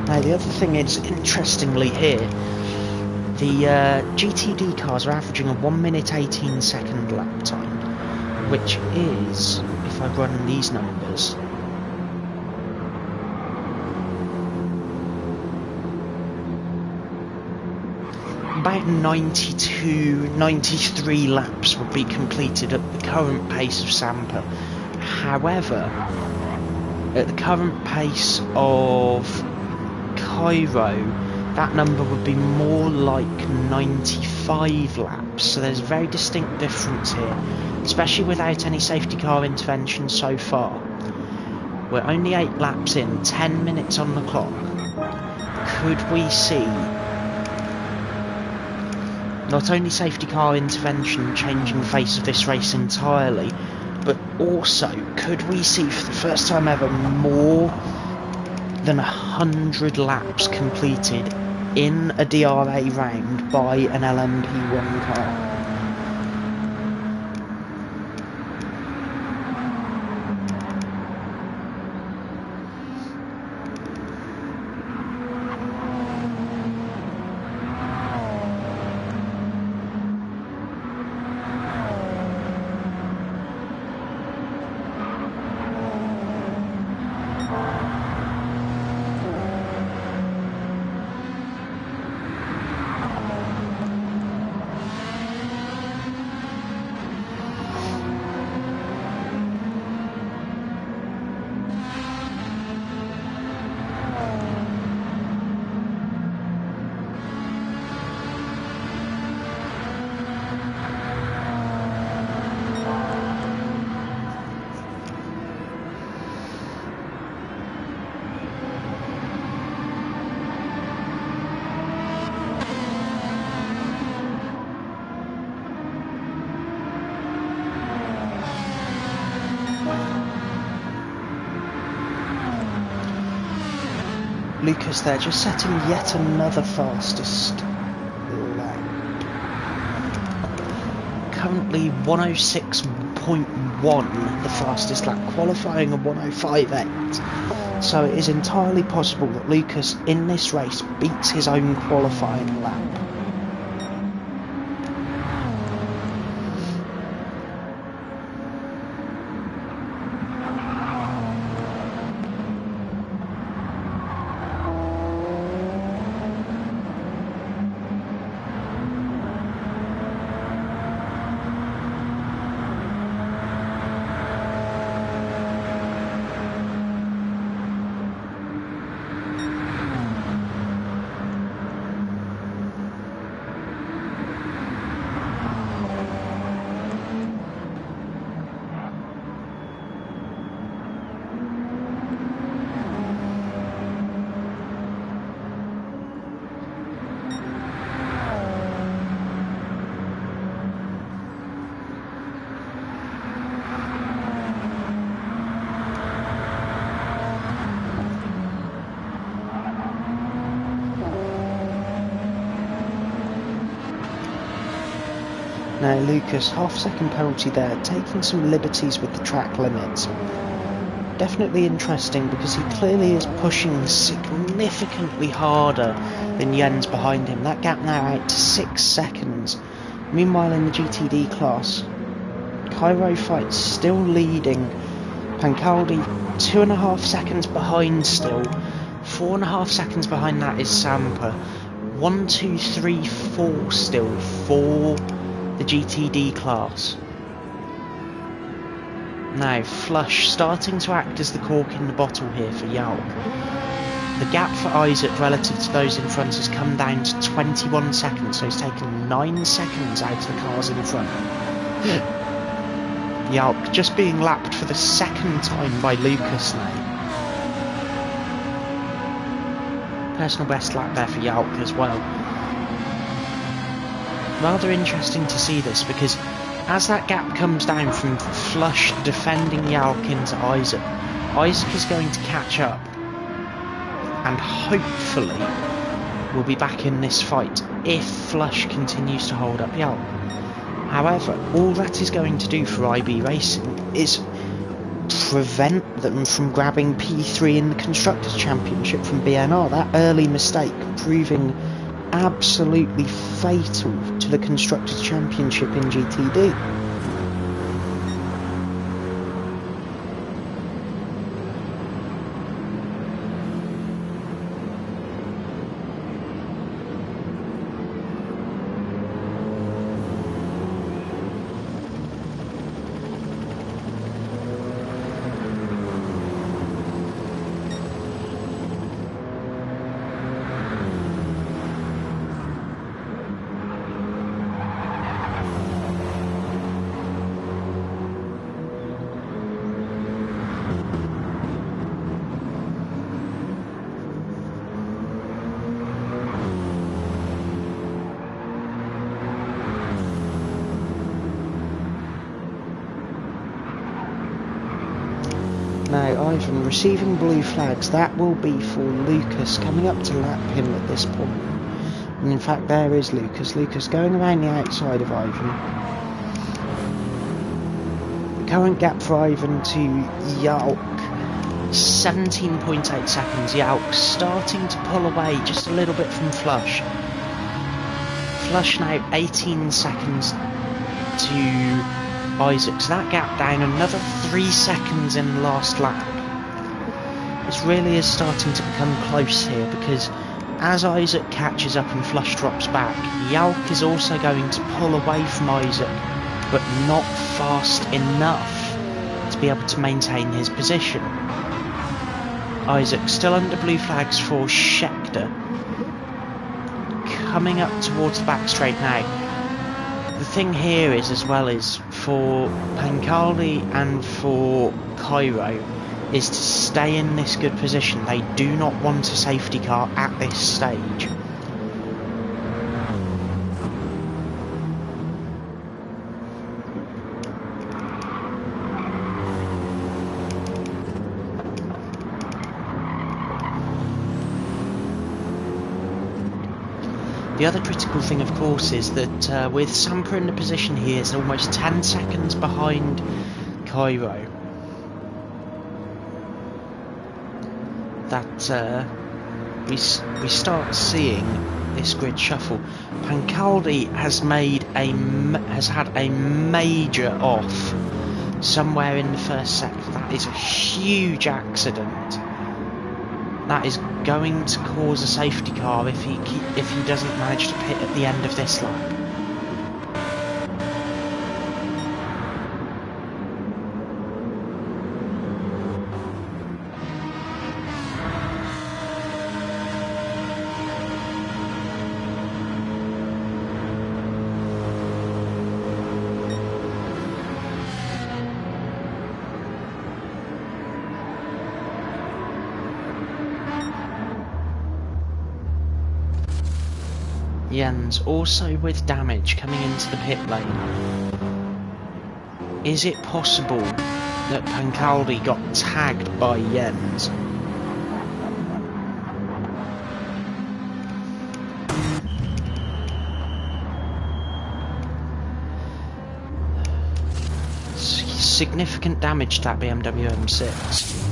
Now the other thing is, interestingly here, the GTD cars are averaging a 1 minute 18 second lap time, which is, if I run these numbers, about 92, 93 laps would be completed at the current pace of Sampa. However, at the current pace of Cairo, that number would be more like 95 laps, so there's a very distinct difference here, especially without any safety car intervention so far. We're only 8 laps in, 10 minutes on the clock. Could we see not only safety car intervention changing the face of this race entirely, but also could we see for the first time ever more than 100 laps completed in a DRA round by an LMP1 car? Lucas there, just setting yet another fastest lap. Currently 106.1 the fastest lap, qualifying a 105.8. So it is entirely possible that Lucas in this race beats his own qualifying lap. Now Lucas, half-second penalty there, taking some liberties with the track limits. Definitely interesting because he clearly is pushing significantly harder than Jens behind him. That gap now out to 6 seconds. Meanwhile in the GTD class, Cairo Fight's still leading. Pancaldi 2.5 seconds behind still. 4.5 seconds behind that is Sampa. 1, 2, 3, 4 still for the GTD class. Now Flush starting to act as the cork in the bottle here for Yalk. The gap for Isaac relative to those in front has come down to 21 seconds, so he's taken 9 seconds out of the cars in front. Yalk just being lapped for the second time by Lucas now. Personal best lap there for Yalk as well. Rather interesting to see this, because as that gap comes down from Flush defending Yalk into Isaac, Isaac is going to catch up and hopefully we'll be back in this fight if Flush continues to hold up Yalk. However, all that is going to do for IB Racing is prevent them from grabbing P3 in the Constructors' Championship from BNR. That early mistake proving absolutely fatal to the Constructors' Championship in GTD. Now Ivan receiving blue flags, that will be for Lucas coming up to lap him at this point. And in fact there is Lucas going around the outside of Ivan. The current gap for Ivan to Yalk, 17.8 seconds. Yalk starting to pull away just a little bit from Flush. Flush now 18 seconds to Isaac, so that gap down another 3 seconds in the last lap. This really is starting to become close here, because as Isaac catches up and Flush drops back, Yalk is also going to pull away from Isaac, but not fast enough to be able to maintain his position. Isaac still under blue flags for Scheckter, coming up towards the back straight now. The thing here is, as well, is for Pancaldi and for Cairo, is to stay in this good position. They do not want a safety car at this stage. The other critical thing, of course, is that with Sampa in the position he is almost 10 seconds behind Cairo, that we start seeing this grid shuffle. Pancaldi has had a major off somewhere in the first sector. That is a huge accident. That is going to cause a safety car if he doesn't manage to pit at the end of this lap. Jens also with damage coming into the pit lane. Is it possible that Pancaldi got tagged by Jens? Significant damage to that BMW M6.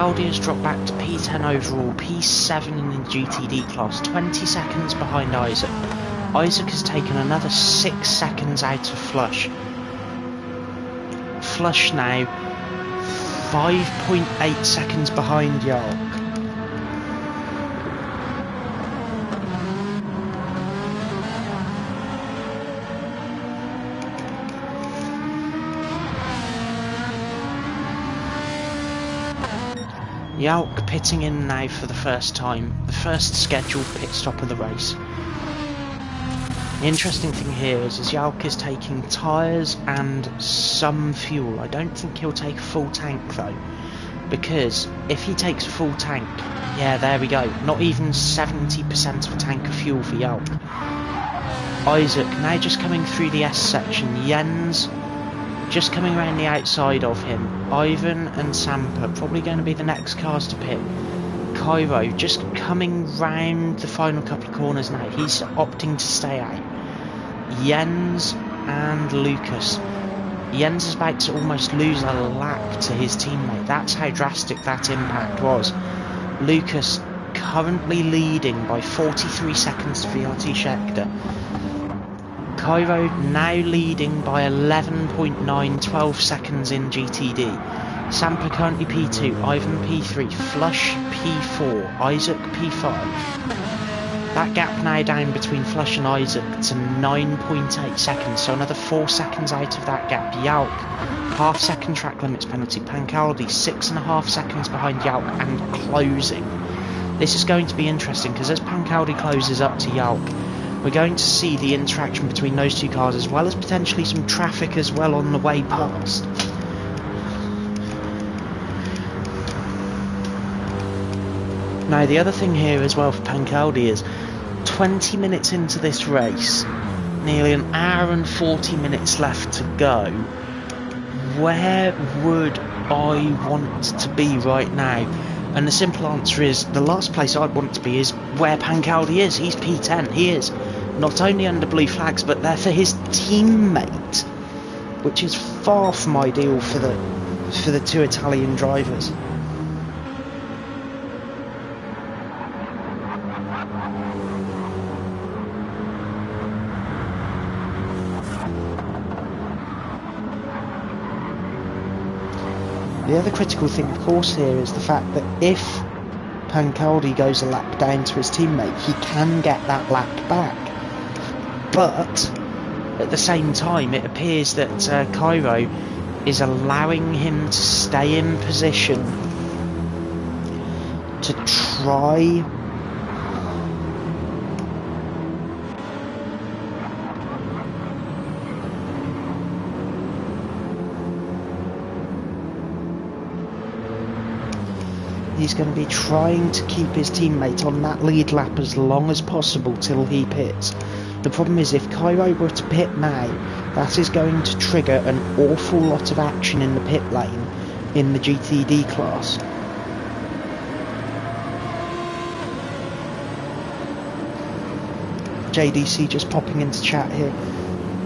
Pancaldi has dropped back to P10 overall, P7 in the GTD class, 20 seconds behind Isaac. Isaac has taken another 6 seconds out of Flush. Flush now 5.8 seconds behind Yark. Yark pitting in now for the first time, the first scheduled pit stop of the race. The interesting thing here is Yark is taking tyres and some fuel. I don't think he'll take a full tank though, because if he takes a full tank, yeah, there we go, not even 70% of a tank of fuel for Yark. Isaac now just coming through the S section, Jens just coming around the outside of him, Ivan and Sampa probably going to be the next cars to pit. Cairo just coming round the final couple of corners now, he's opting to stay out. Jens and Lucas. Jens is about to almost lose a lap to his teammate, that's how drastic that impact was. Lucas currently leading by 43 seconds to VRT Scheckter. Cairo now leading by 11.9, 12 seconds in GTD. Sampa currently P2, Ivan P3, Flush P4, Isaac P5. That gap now down between Flush and Isaac to 9.8 seconds, so another 4 seconds out of that gap. Yalk, half-second track limits penalty. Pancaldi, 6.5 seconds behind Yalk and closing. This is going to be interesting because as Pancaldi closes up to Yalk, we're going to see the interaction between those two cars as well as potentially some traffic as well on the way past. Now the other thing here as well for Pancaldi is 20 minutes into this race, nearly an hour and 40 minutes left to go. Where would I want to be right now? And the simple answer is, the last place I'd want to be is where Pancaldi is. He's P10, he is. Not only under blue flags, but they're for his teammate, which is far from ideal for the two Italian drivers. The other critical thing, of course, here is the fact that if Pancaldi goes a lap down to his teammate, he can get that lap back. But at the same time, it appears that Cairo is allowing him to stay in position to try he's going to be trying to keep his teammate on that lead lap as long as possible till he pits. The problem is, if Cairo were to pit now, that is going to trigger an awful lot of action in the pit lane in the GTD class. JDC just popping into chat here.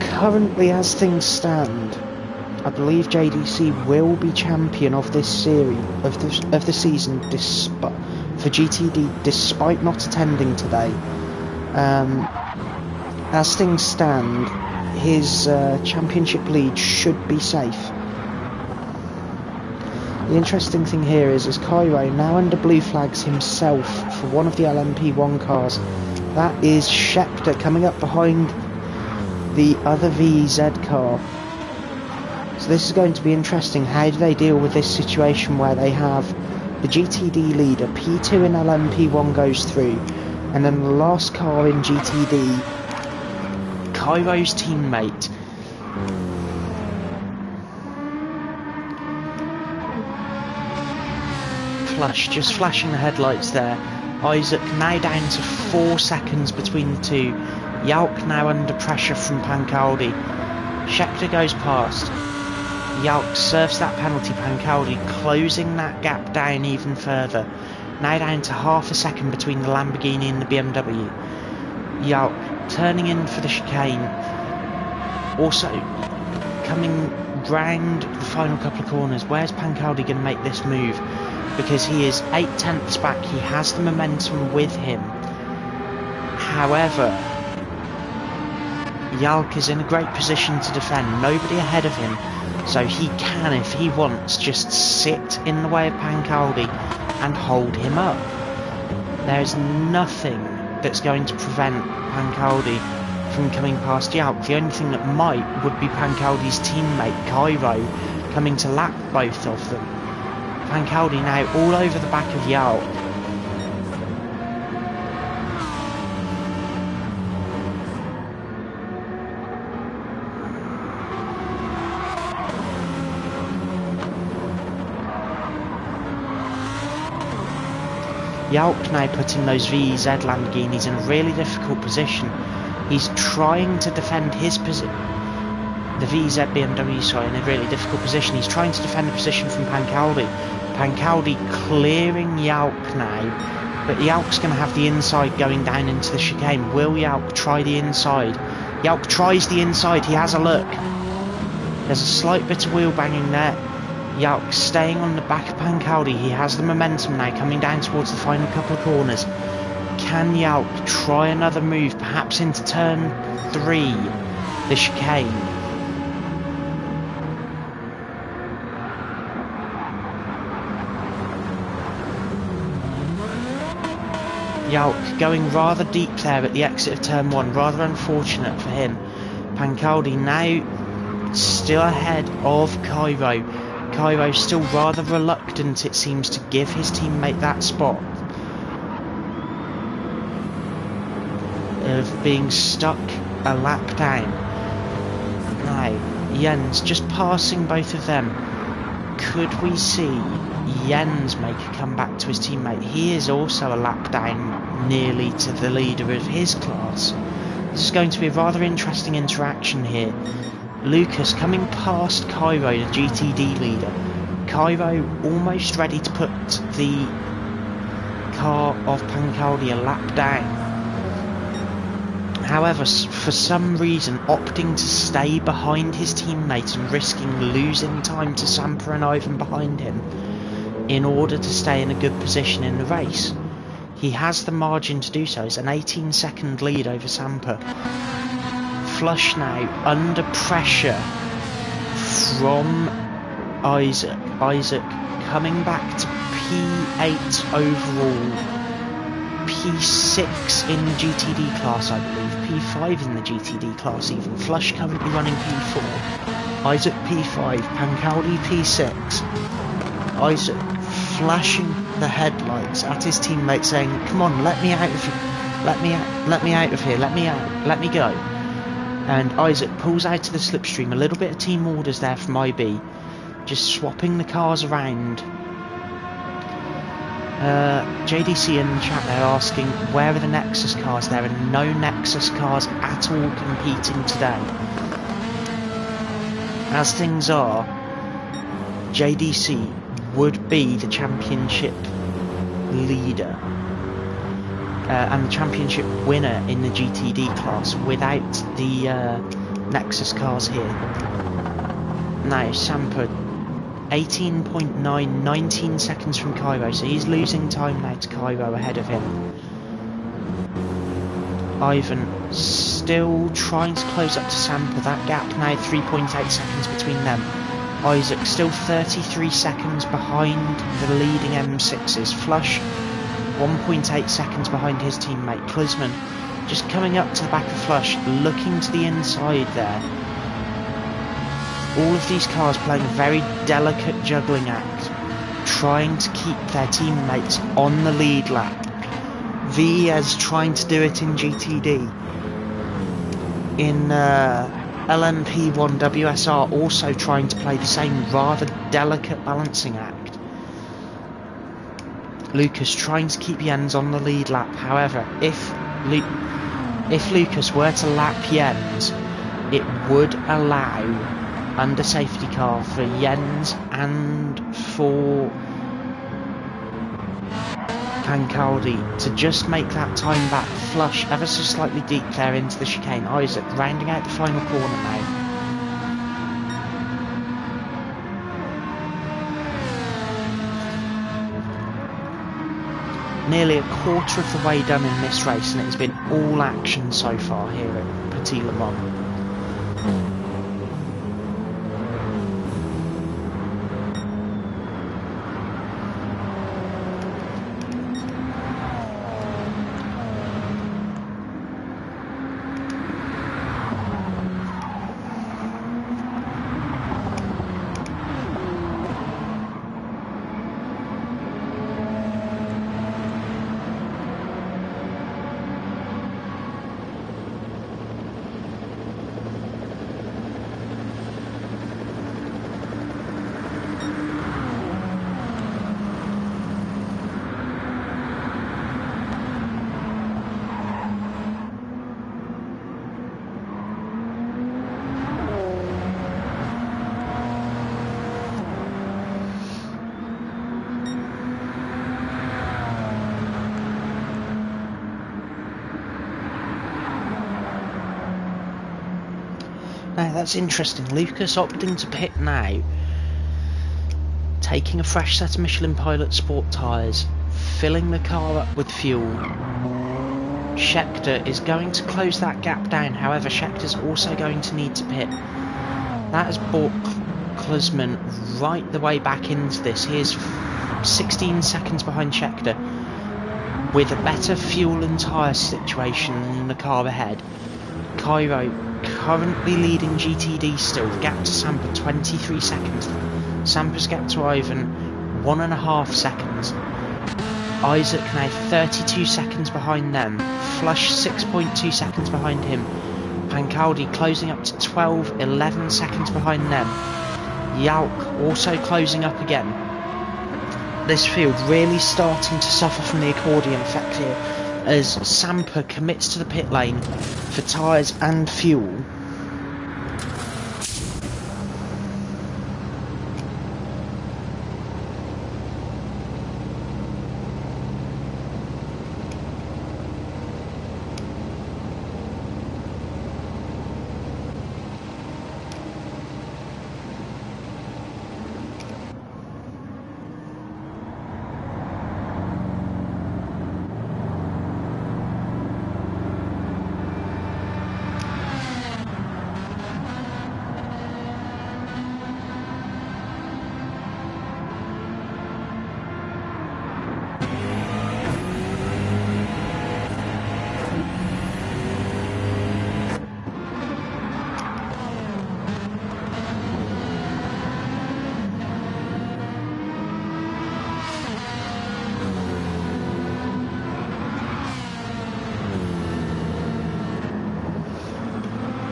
Currently, as things stand, I believe JDC will be champion of this series, of the season, for GTD, despite not attending today. As things stand, his championship lead should be safe. The interesting thing here is Cairo now under blue flags himself for one of the LMP1 cars. That is Scheckter coming up behind the other VEZ car. So this is going to be interesting. How do they deal with this situation where they have the GTD leader, P2 in LMP1 goes through, and then the last car in GTD, Cairo's teammate, Flush, just flashing the headlights there. Isaac now down to 4 seconds between the two. Yalk now under pressure from Pancaldi. Scheckter goes past. Yalk serves that penalty. Pancaldi closing that gap down even further. Now down to half a second between the Lamborghini and the BMW. Yalk turning in for the chicane. Also coming round the final couple of corners. Where's Pancaldi going to make this move? because he is 8/10ths back. He has the momentum with him. However, Jalk is in a great position to defend. Nobody ahead of him, so he can, if he wants, just sit in the way of Pancaldi and hold him up. There is nothing that's going to prevent Pancaldi from coming past Jalk. The only thing that might would be Pancaldi's teammate Cairo coming to lap both of them. Pancaldi now all over the back of Jalk. Jalk now putting those VEZ Lamborghinis in a really difficult position. He's trying to defend his position. The VEZ BMW, sorry, in a really difficult position. He's trying to defend the position from Pancaldi. Pancaldi clearing Jalk now, but Jalk's going to have the inside going down into the chicane. Will Jalk try the inside? Jalk tries the inside. He has a look. There's a slight bit of wheel banging there. Jalk staying on the back of Pancaldi. He has the momentum now coming down towards the final couple of corners. Can Jalk try another move, perhaps into turn 3, the chicane? Jalk going rather deep there at the exit of turn 1, rather unfortunate for him. Pancaldi now still ahead of Cairo. Cairo still rather reluctant, it seems, to give his teammate that spot of being stuck a lap down. Now, Jens just passing both of them. Could we see Jens make a comeback to his teammate? He is also a lap down nearly to the leader of his class. This is going to be a rather interesting interaction here. Lucas coming past Cairo, the GTD leader. Cairo almost ready to put the car of Pancaldi a lap down. However, for some reason opting to stay behind his teammate and risking losing time to Sampa and Ivan behind him in order to stay in a good position in the race. He has the margin to do so. It's an 18-second lead over Sampa. Flush now under pressure from Isaac. Isaac coming back to P8 overall, P6 in the GTD class I believe, P5 in the GTD class even. Flush currently running P4, Isaac P5, Pancaldi P6. Isaac flashing the headlights at his teammate saying, come on, let me out of here, let me out of here, let me out, let me go. And Isaac pulls out of the slipstream. A little bit of team orders there from IB, just swapping the cars around. JDC in the chat there asking, where are the Nexus cars? There are no Nexus cars at all competing today. As things are, JDC would be the championship leader and the championship winner in the GTD class without the Nexus cars here. Now Sampa 18.9, 19 seconds from Cairo, so he's losing time now to Cairo ahead of him. Ivan still trying to close up to Sampa. That gap now 3.8 seconds between them. Isaac still 33 seconds behind the leading M6s. Flush 1.8 seconds behind his teammate. Klisman just coming up to the back of Flush, looking to the inside there. All of these cars playing a very delicate juggling act, trying to keep their teammates on the lead lap. VEZ trying to do it in GTD. In LMP1 WSR also trying to play the same rather delicate balancing act. Lucas trying to keep Jens on the lead lap. However, if Lucas were to lap Jens, it would allow, under safety car, for Jens and for Pancaldi to just make that time back. Flush ever so slightly deep there into the chicane. Isaac rounding out the final corner now. nearly a quarter of the way done in this race, and it has been all action so far here at Petit Le Mans. Now that's interesting. Lucas opting to pit now, taking a fresh set of Michelin Pilot Sport tyres, filling the car up with fuel. Scheckter is going to close that gap down, however Scheckter's also going to need to pit. That has brought Klusman right the way back into this. He is 16 seconds behind Scheckter, with a better fuel and tyre situation in the car ahead. Cairo currently leading GTD still, the gap to Samper 23 seconds, Samper's gap to Ivan 1.5 seconds, Isaac now 32 seconds behind them, Flush 6.2 seconds behind him, Pancaldi closing up to 11 seconds behind them, Yalk also closing up again. This field really starting to suffer from the accordion effect here, as Samper commits to the pit lane for tyres and fuel.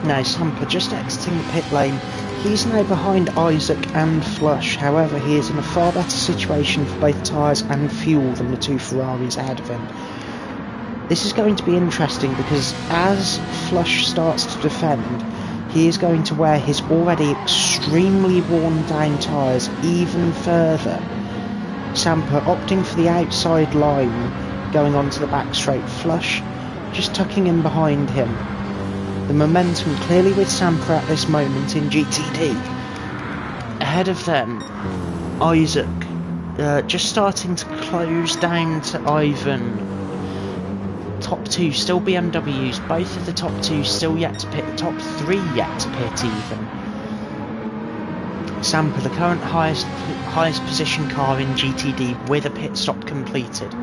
Now Samper just exiting the pit lane. He's now behind Isaac and Flush, however he is in a far better situation for both tyres and fuel than the two Ferraris ahead of him. This is going to be interesting because as Flush starts to defend, he is going to wear his already extremely worn down tyres even further. Samper opting for the outside line, going onto the back straight. Flush just tucking in behind him. The momentum clearly with Samper at this moment in GTD. Ahead of them, Isaac just starting to close down to Ivan. Top two still BMWs, both of the top two still yet to pit, the top three yet to pit even. Samper, the current highest position car in GTD with a pit stop completed.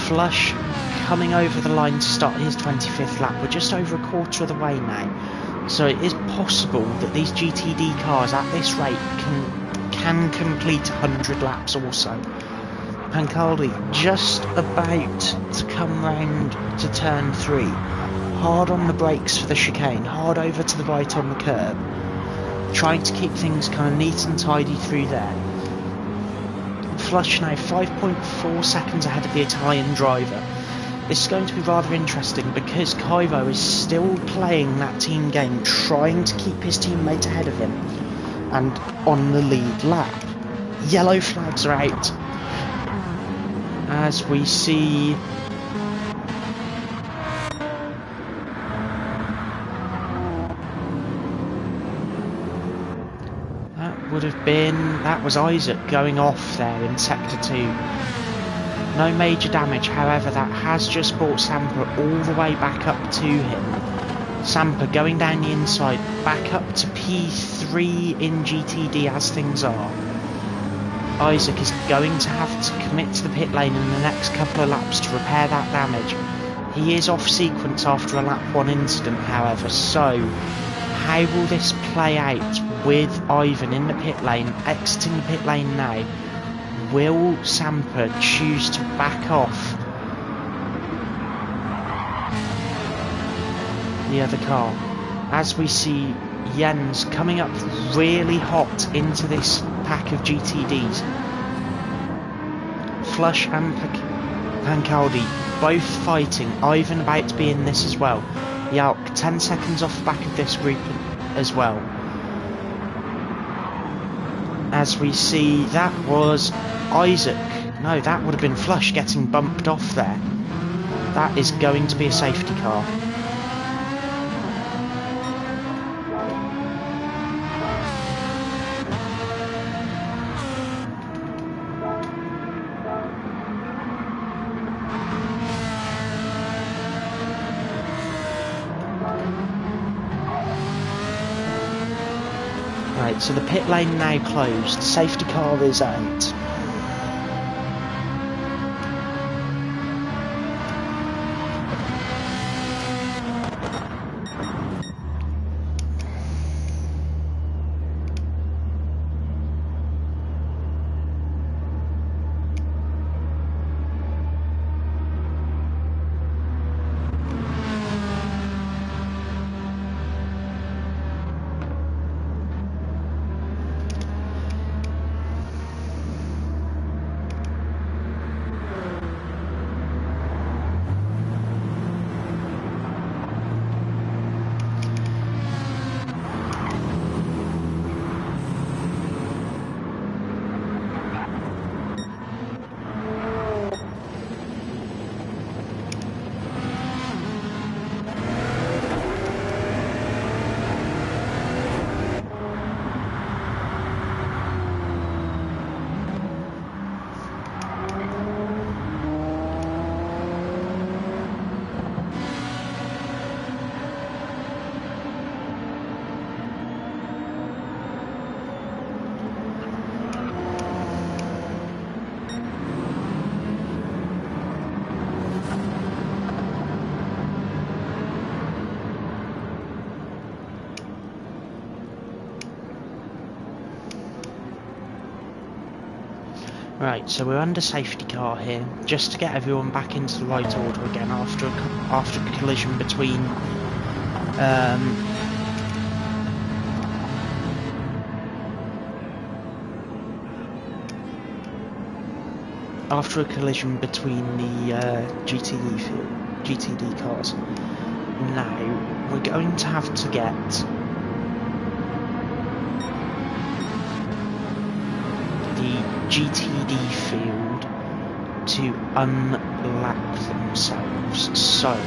Flush coming over the line to start his 25th lap. We're just over a quarter of the way now, so it is possible that these GTD cars at this rate can complete 100 laps also. Pancaldi just about to come round to turn 3, hard on the brakes for the chicane, hard over to the right on the curb, trying to keep things kind of neat and tidy through there. Flush now 5.4 seconds ahead of the Italian driver. This is going to be rather interesting because Cairo is still playing that team game, trying to keep his teammate ahead of him and on the lead lap. Yellow flags are out as we see that was Isaac going off there in sector 2. No major damage, however, that has just brought Sampa all the way back up to him. Sampa going down the inside, back up to P3 in GTD as things are. Isaac is going to have to commit to the pit lane in the next couple of laps to repair that damage. He is off sequence after a lap 1 incident, however, so how will this play out with Ivan in the pit lane, exiting the pit lane now? Will Sampa choose to back off the other car? As we see Jens coming up really hot into this pack of GTDs. Flush and Pancaldi both fighting. Ivan about to be in this as well. Yalk 10 seconds off the back of this group as well. As we see, that was Isaac. No, that would have been Flush getting bumped off there. That is going to be a safety car. Right, so the pit lane now closed. Safety car is out. Right, so we're under safety car here, just to get everyone back into the right order again after a collision between the GTD cars. Now we're going to have to get the GTD field to unlap themselves, so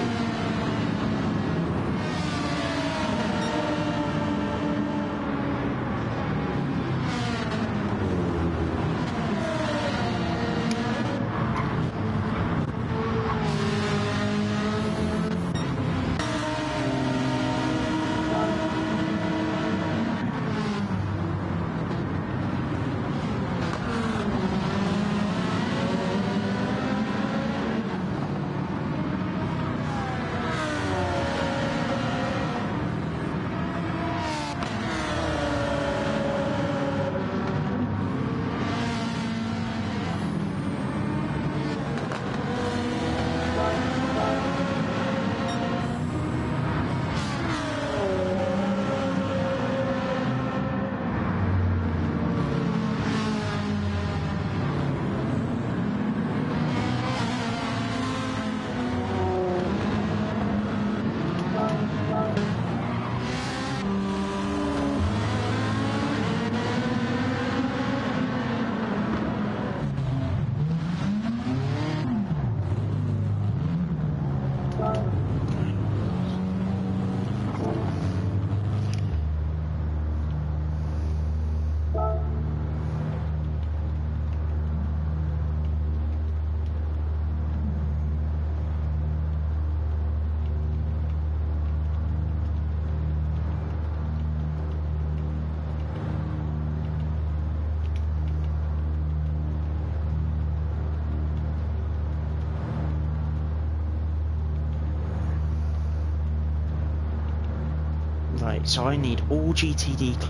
Right, so I need all GTD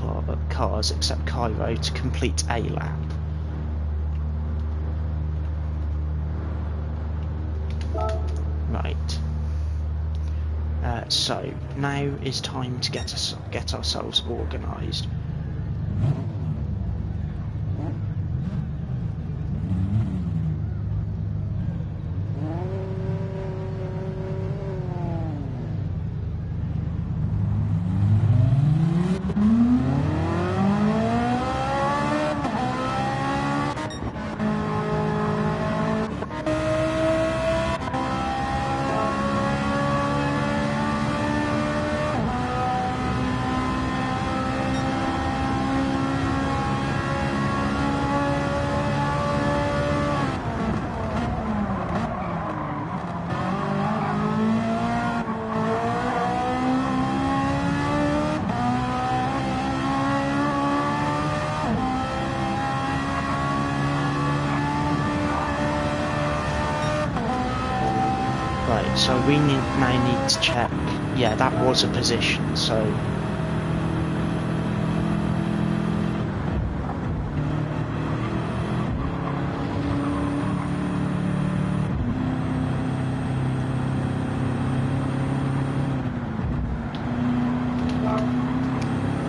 cars except Cairo to complete a lap. Right. So now is time to get ourselves organised. Right, so we now need to check. Yeah, that was a position, so...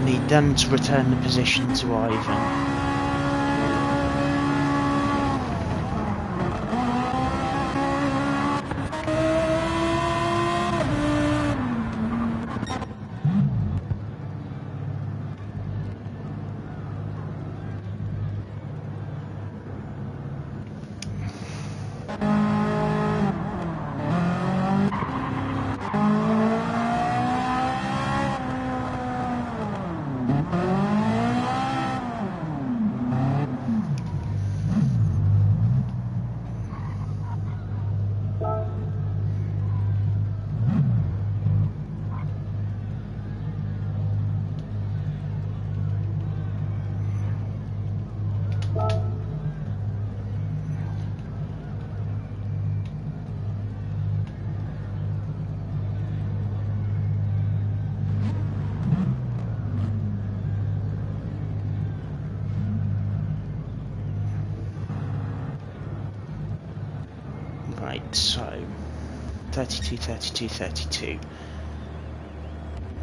Need them to return the position to Ivan. Right, so 32, 32, 32.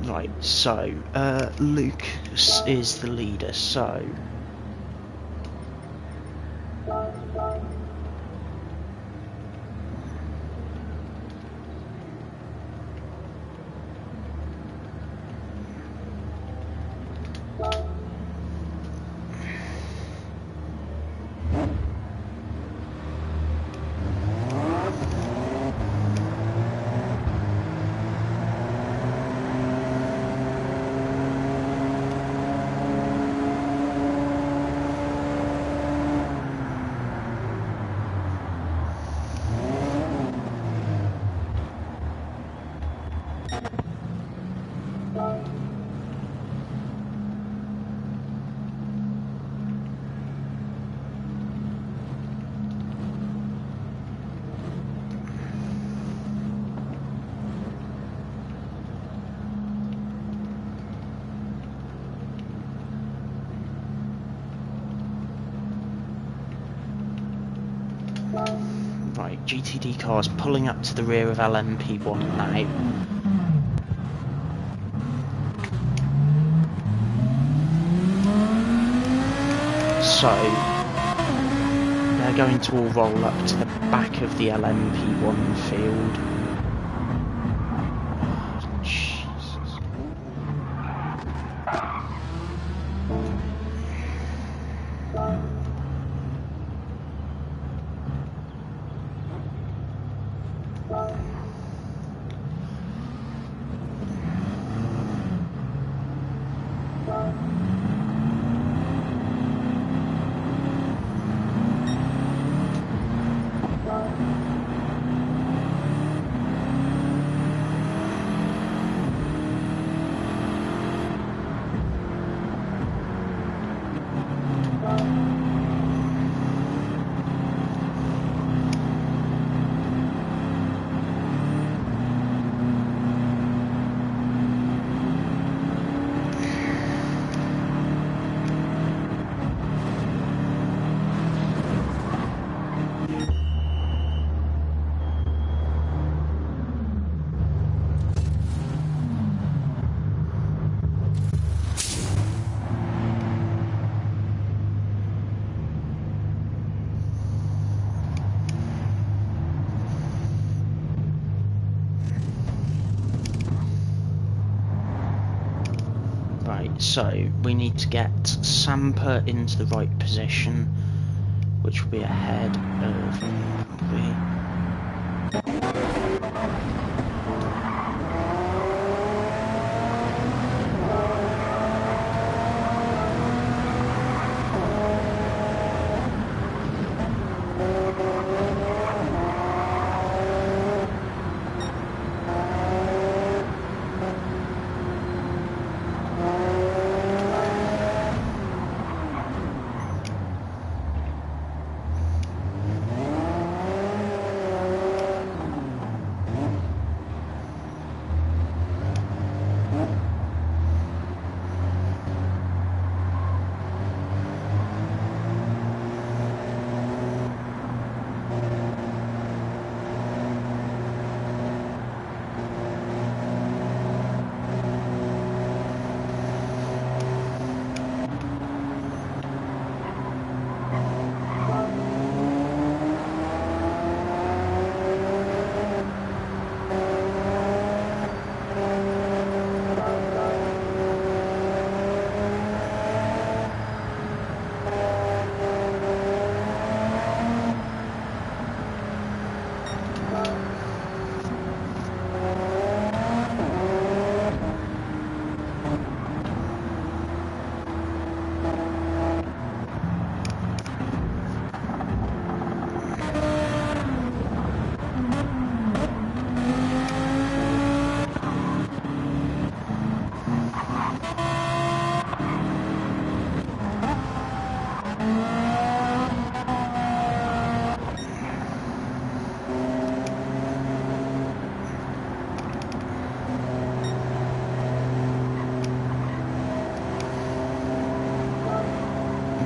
Right, so Lucas is the leader, so right, GTD cars pulling up to the rear of LMP1 now. So they're going to all roll up to the back of the LMP1 field. so we need to get Samper into the right position, which will be ahead of Bumblebee.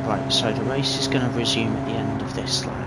Right, so the race is going to resume at the end of this lap.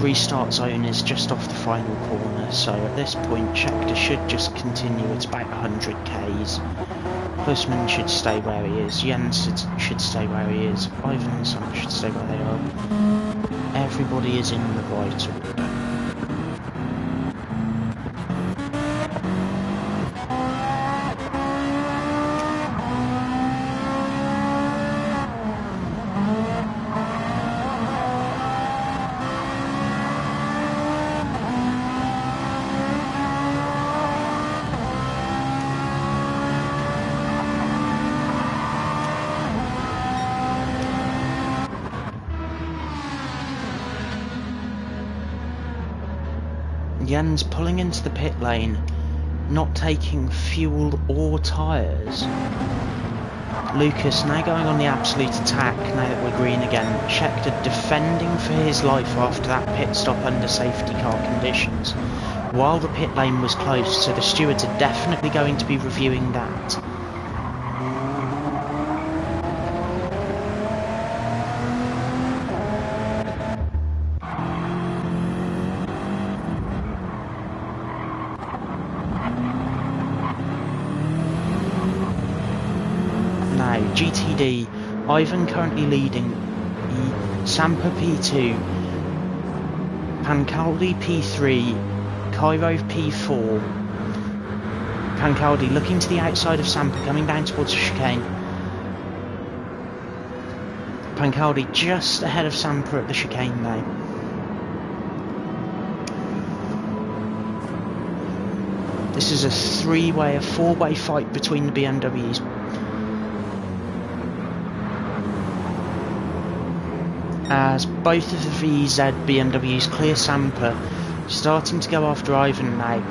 Restart zone is just off the final corner, so at this point Scheckter should just continue at about 100 k's. Husman should stay where he is, Jens should stay where he is, Ivan and Sam should stay where they are. Everybody is in the right order. Jens pulling into the pit lane, not taking fuel or tyres. Lucas now going on the absolute attack now that we're green again. Scheckter defending for his life after that pit stop under safety car conditions while the pit lane was closed, so the stewards are definitely going to be reviewing that. PD. Ivan currently leading. Sampa P2. Pancaldi P3. Cairo P4. Pancaldi looking to the outside of Sampa, coming down towards the chicane. Pancaldi just ahead of Sampa at the chicane now. This is a four-way fight between the BMWs. As both of the VEZ BMWs clear Sampa, starting to go after Ivan now.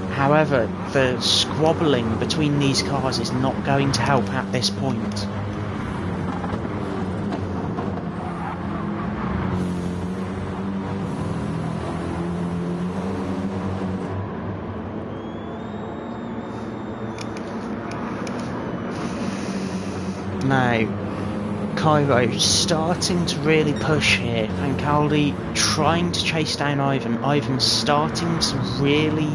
However, the squabbling between these cars is not going to help at this point. Now, Cairo starting to really push here. Pancaldi trying to chase down Ivan. Ivan starting to really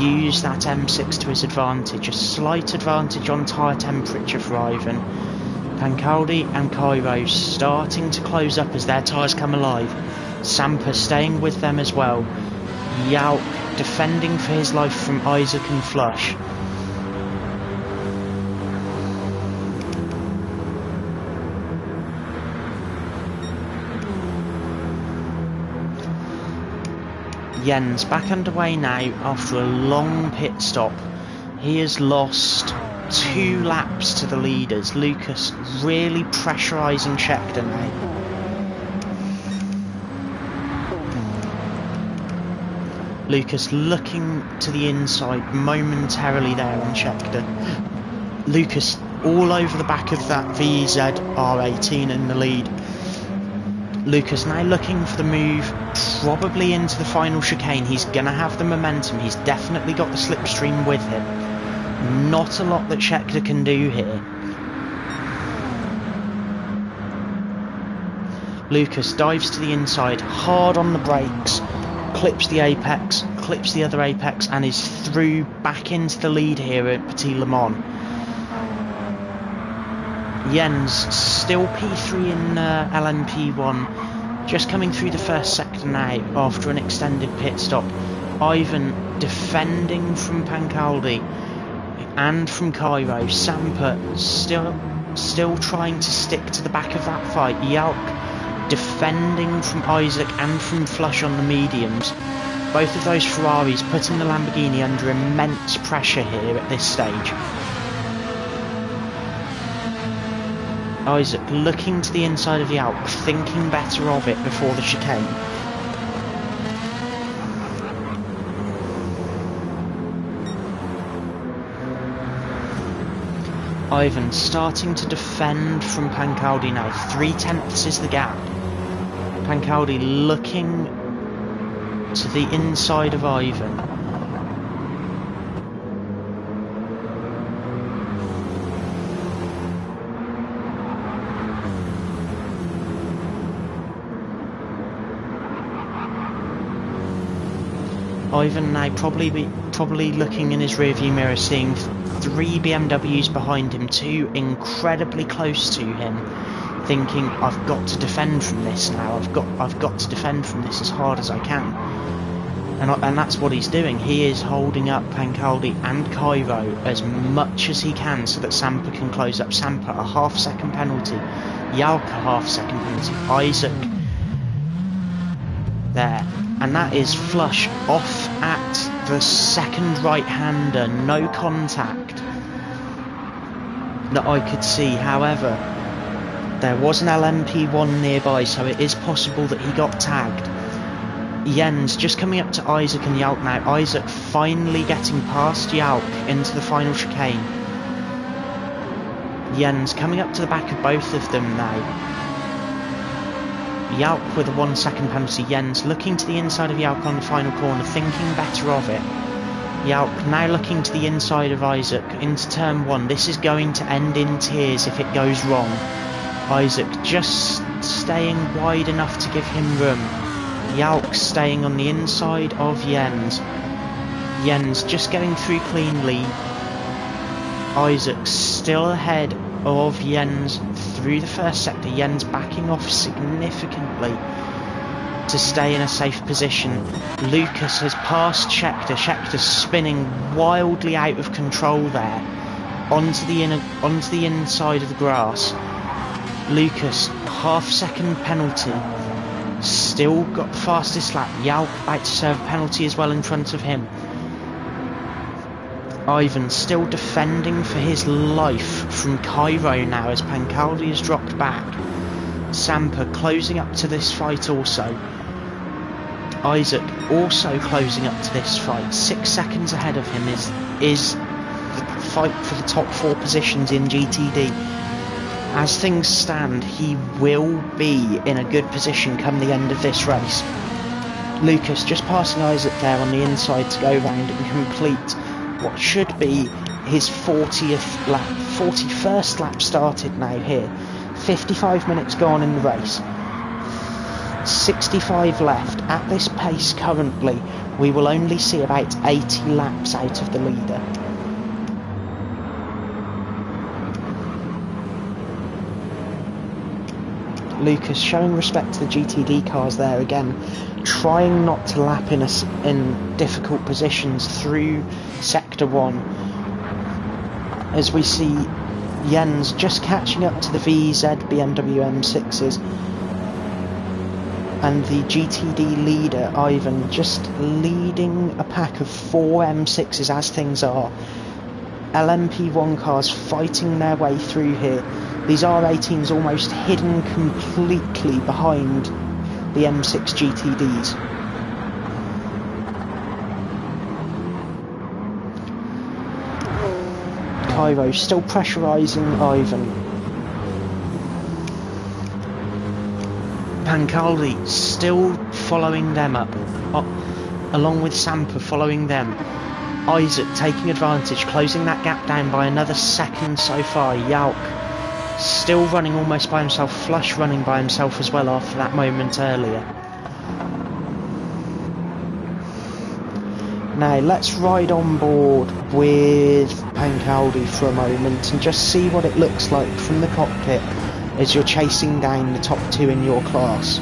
use that M6 to his advantage. A slight advantage on tyre temperature for Ivan. Pancaldi and Cairo starting to close up as their tyres come alive. Sampa staying with them as well. Yauk defending for his life from Isaac and Flush. Jens back underway now after a long pit stop. He has lost 2 laps to the leaders. Lucas really pressurising Scheckter now. Lucas looking to the inside momentarily there on Scheckter. Lucas all over the back of that VEZ R18 in the lead. Lucas now looking for the move, probably into the final chicane. He's going to have the momentum. He's definitely got the slipstream with him. Not a lot that Scheckter can do here. Lucas dives to the inside, hard on the brakes, clips the apex, clips the other apex, and is through back into the lead here at Petit Le Mans. Jens still P3 in LMP1, just coming through the first sector now after an extended pit stop. Ivan defending from Pancaldi and from Cairo. Sampa still trying to stick to the back of that fight. Yauk defending from Isaac and from Flush on the mediums. Both of those Ferraris putting the Lamborghini under immense pressure here at this stage. Isaac looking to the inside of the Alp, thinking better of it before the chicane. Ivan starting to defend from Pancaldi now. 3/10 is the gap. Pancaldi looking to the inside of Ivan. Ivan now probably looking in his rearview mirror, seeing 3 BMWs behind him, 2 incredibly close to him, thinking, I've got to defend from this now. I've got to defend from this as hard as I can. And that's what he's doing. He is holding up Pancaldi and Cairo as much as he can so that Sampa can close up. Sampa a half-second penalty, Yauk a half-second penalty, Isaac there. And that is Flush off at the second right-hander, no contact that I could see. However, there was an LMP1 nearby, so it is possible that he got tagged. Jens just coming up to Isaac and Yauk now. Isaac finally getting past Yauk into the final chicane. Jens coming up to the back of both of them now. Yauk with a 1 second penalty. Jens looking to the inside of Yauk on the final corner, thinking better of it. Yauk now looking to the inside of Isaac into turn 1. This is going to end in tears if it goes wrong. Isaac just staying wide enough to give him room. Yauk staying on the inside of Jens. Jens just going through cleanly. Isaac still ahead of Jens through the first sector. Jens backing off significantly to stay in a safe position. Lucas has passed Scheckter. Scheckter spinning wildly out of control there onto the inside of the grass. Lucas, half-second penalty. Still got the fastest lap. Jalk about to serve a penalty as well in front of him. Ivan still defending for his life from Cairo now as Pancaldi has dropped back. Sampa closing up to this fight also. Isaac also closing up to this fight. 6 seconds ahead of him is the fight for the top 4 positions in GTD. As things stand, he will be in a good position come the end of this race. Lucas just passing Isaac there on the inside to go round and complete what should be his 40th lap. 41st lap started now here. 55 minutes gone in the race. 65 left. At this pace currently, we will only see about 80 laps out of the leader. Lucas showing respect to the GTD cars there again, trying not to lap in difficult positions through Sector 1, as we see Jens just catching up to the VEZ BMW M6s, and the GTD leader Ivan just leading a pack of 4 M6s as things are. LMP1 cars fighting their way through here. These R18s almost hidden completely behind the M6 GTDs. Cairo still pressurising Ivan. Pancaldi still following them up, along with Sampa following them. Isaac taking advantage, closing that gap down by another second so far. Jalk still running almost by himself, Flush running by himself as well after that moment earlier. Now let's ride on board with Pancaldi for a moment and just see what it looks like from the cockpit as you're chasing down the top 2 in your class.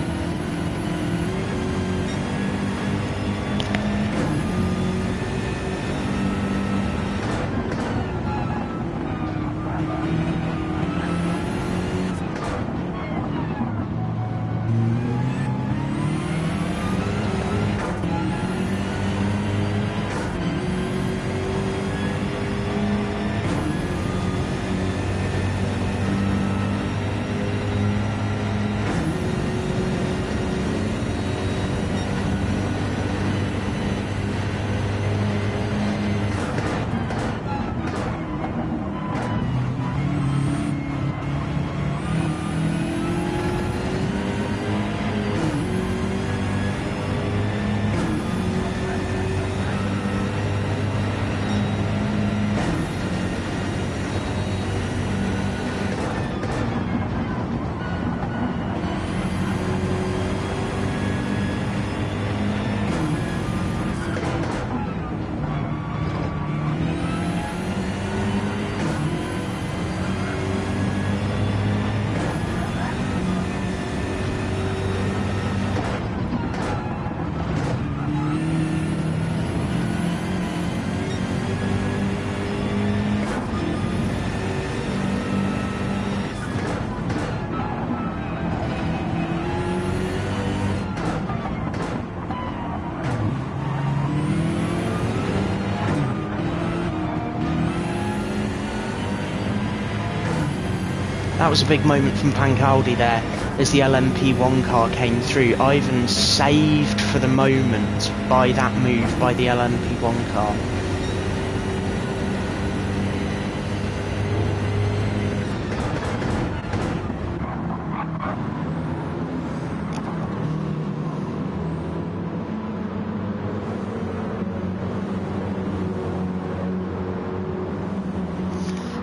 That was a big moment from Pancaldi there as the LMP1 car came through. Ivan saved for the moment by that move by the LMP1 car.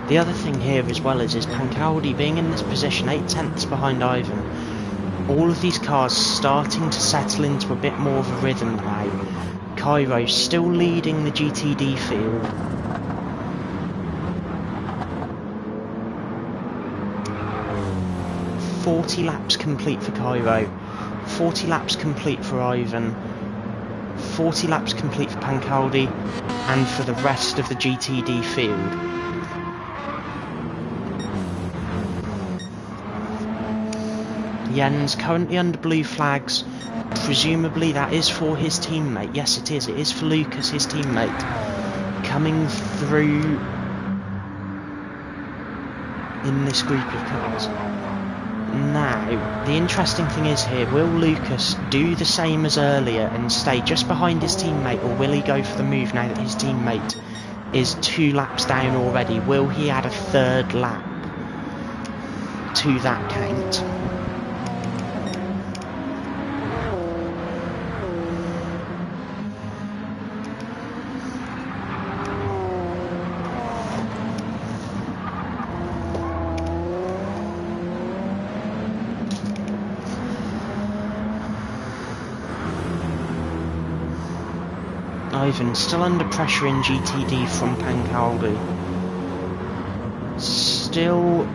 The other thing here as well is Pancaldi being in this position 8/10 behind Ivan. All of these cars starting to settle into a bit more of a rhythm now. Cairo still leading the GTD field. 40 laps complete for Cairo, 40 laps complete for Ivan, 40 laps complete for Pancaldi, and for the rest of the GTD field. Jens currently under blue flags. Presumably that is for his teammate. Yes, it is. It is for Lucas, his teammate. Coming through in this group of cars. Now, the interesting thing is here, will Lucas do the same as earlier and stay just behind his teammate, or will he go for the move now that his teammate is 2 laps down already? Will he add a 3rd lap to that count? Ivan still under pressure in GTD from Pancaldi. Still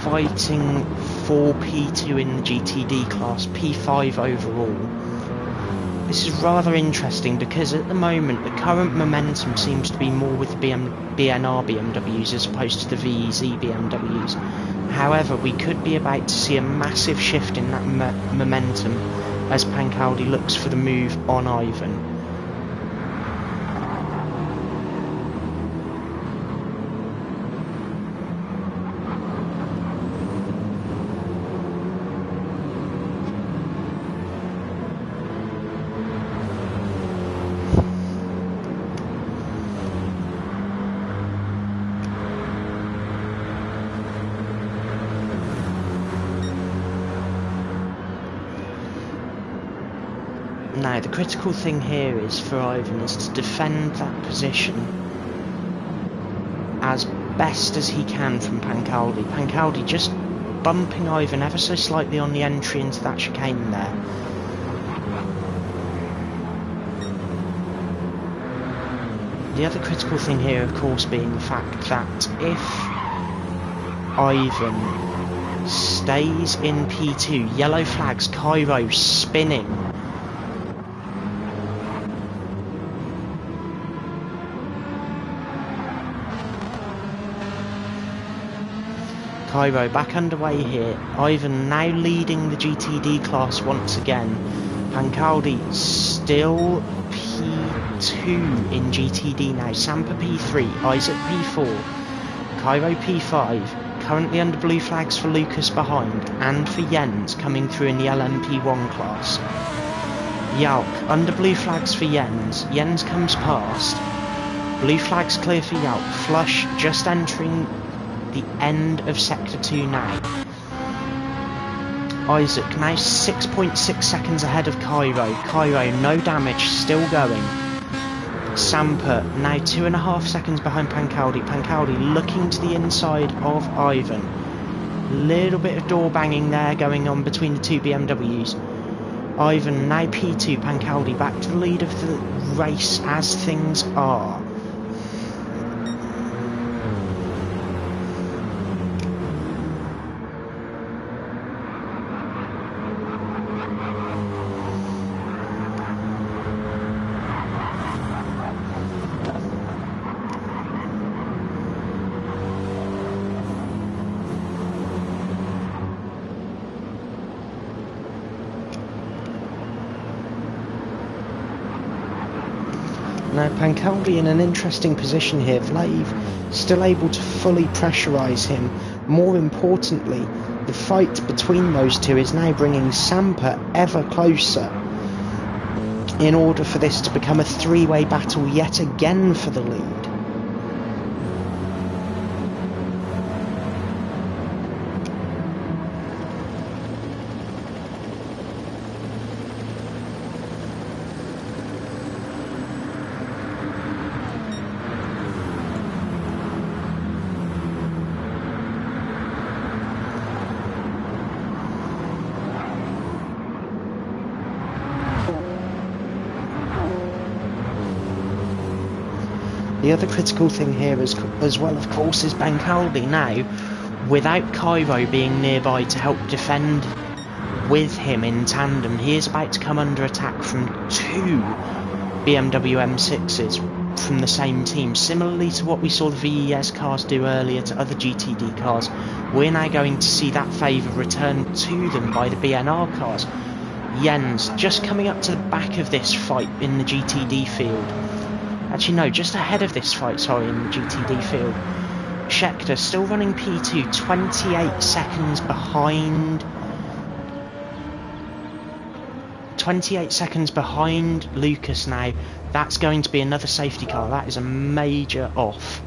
fighting for P2 in the GTD class, P5 overall. This is rather interesting because at the moment the current momentum seems to be more with the BNR BMWs as opposed to the VEZ BMWs. However, we could be about to see a massive shift in that momentum as Pancaldi looks for the move on Ivan. Now, the critical thing here is for Ivan is to defend that position as best as he can from Pancaldi. Pancaldi just bumping Ivan ever so slightly on the entry into that chicane there. The other critical thing here, of course, being the fact that if Ivan stays in P2, yellow flags, Cairo spinning. Cairo back underway here. Ivan now leading the GTD class once again. Pancaldi still P2 in GTD now. Sampa P3, Isaac P4, Cairo P5. Currently under blue flags for Lucas behind, and for Jens coming through in the LMP1 class. Jalk under blue flags for Jens. Jens comes past. Blue flags clear for Jalk. Flush just entering the end of Sector 2 now. Isaac now 6.6 seconds ahead of Cairo. Cairo no damage, still going. Sampa now 2.5 seconds behind Pancaldi. Pancaldi looking to the inside of Ivan. Little bit of door banging there going on between the two BMWs. Ivan now P2, Pancaldi back to the lead of the race as things are. Now Pancaldi in an interesting position here. Vlave still able to fully pressurise him. More importantly, the fight between those two is now bringing Sampa ever closer in order for this to become a three-way battle yet again for the lead. The other critical thing here as well, of course, is Pancaldi now without Cairo being nearby to help defend with him in tandem, he is about to come under attack from 2 BMW M6s from the same team. Similarly to what we saw the VEZ cars do earlier to other GTD cars, we're now going to see that favour return to them by the BNR cars. Jens just coming up to the back of this fight in the GTD field. Actually no, just ahead of this fight, sorry, in the GTD field. Scheckter still running P2, 28 seconds behind. 28 seconds behind Lucas now. That's going to be another safety car. That is a major off.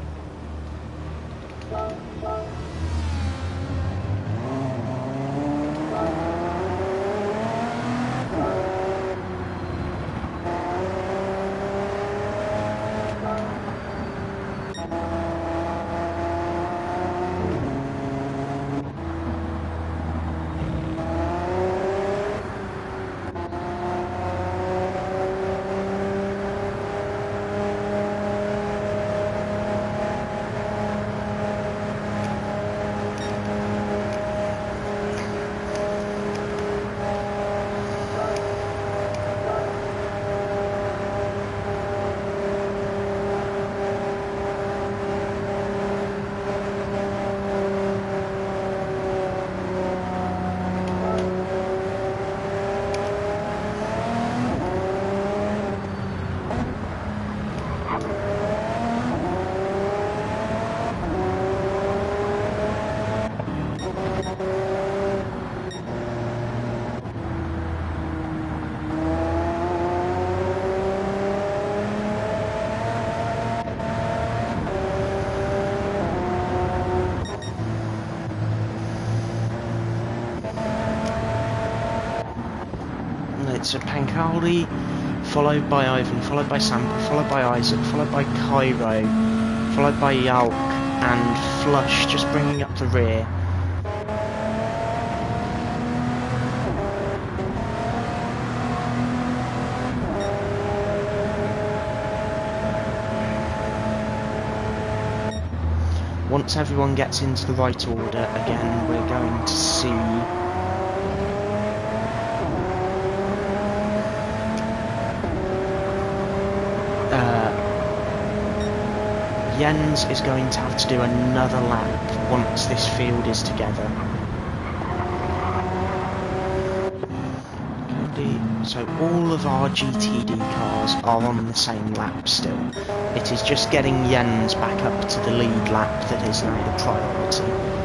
It's a Pancaldi, followed by Ivan, followed by Sampa, followed by Isaac, followed by Cairo, followed by Yalk and Flush, just bringing up the rear. Once everyone gets into the right order, again, we're going to see Jens is going to have to do another lap once this field is together. So all of our GTD cars are on the same lap still. It is just getting Jens back up to the lead lap that is now the priority.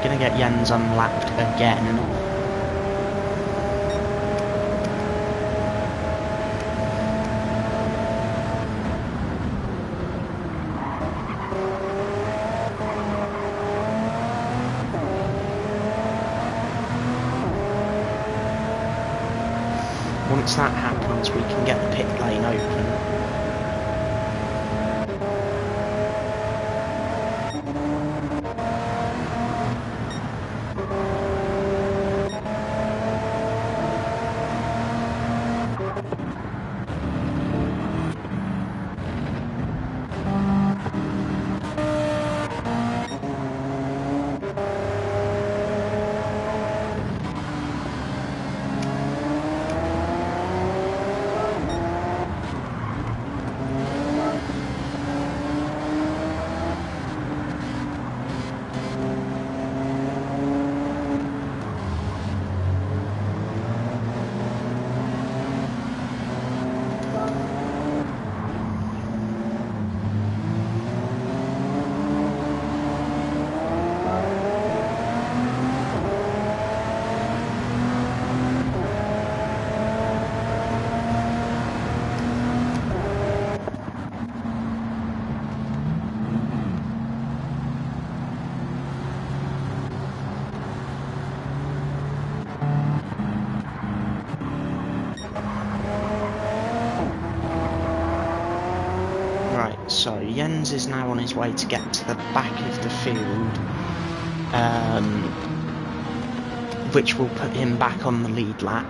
Going to get Jens unlapped again. Once that happens, we can get the pit lane open. So Jens is now on his way to get to the back of the field, which will put him back on the lead lap.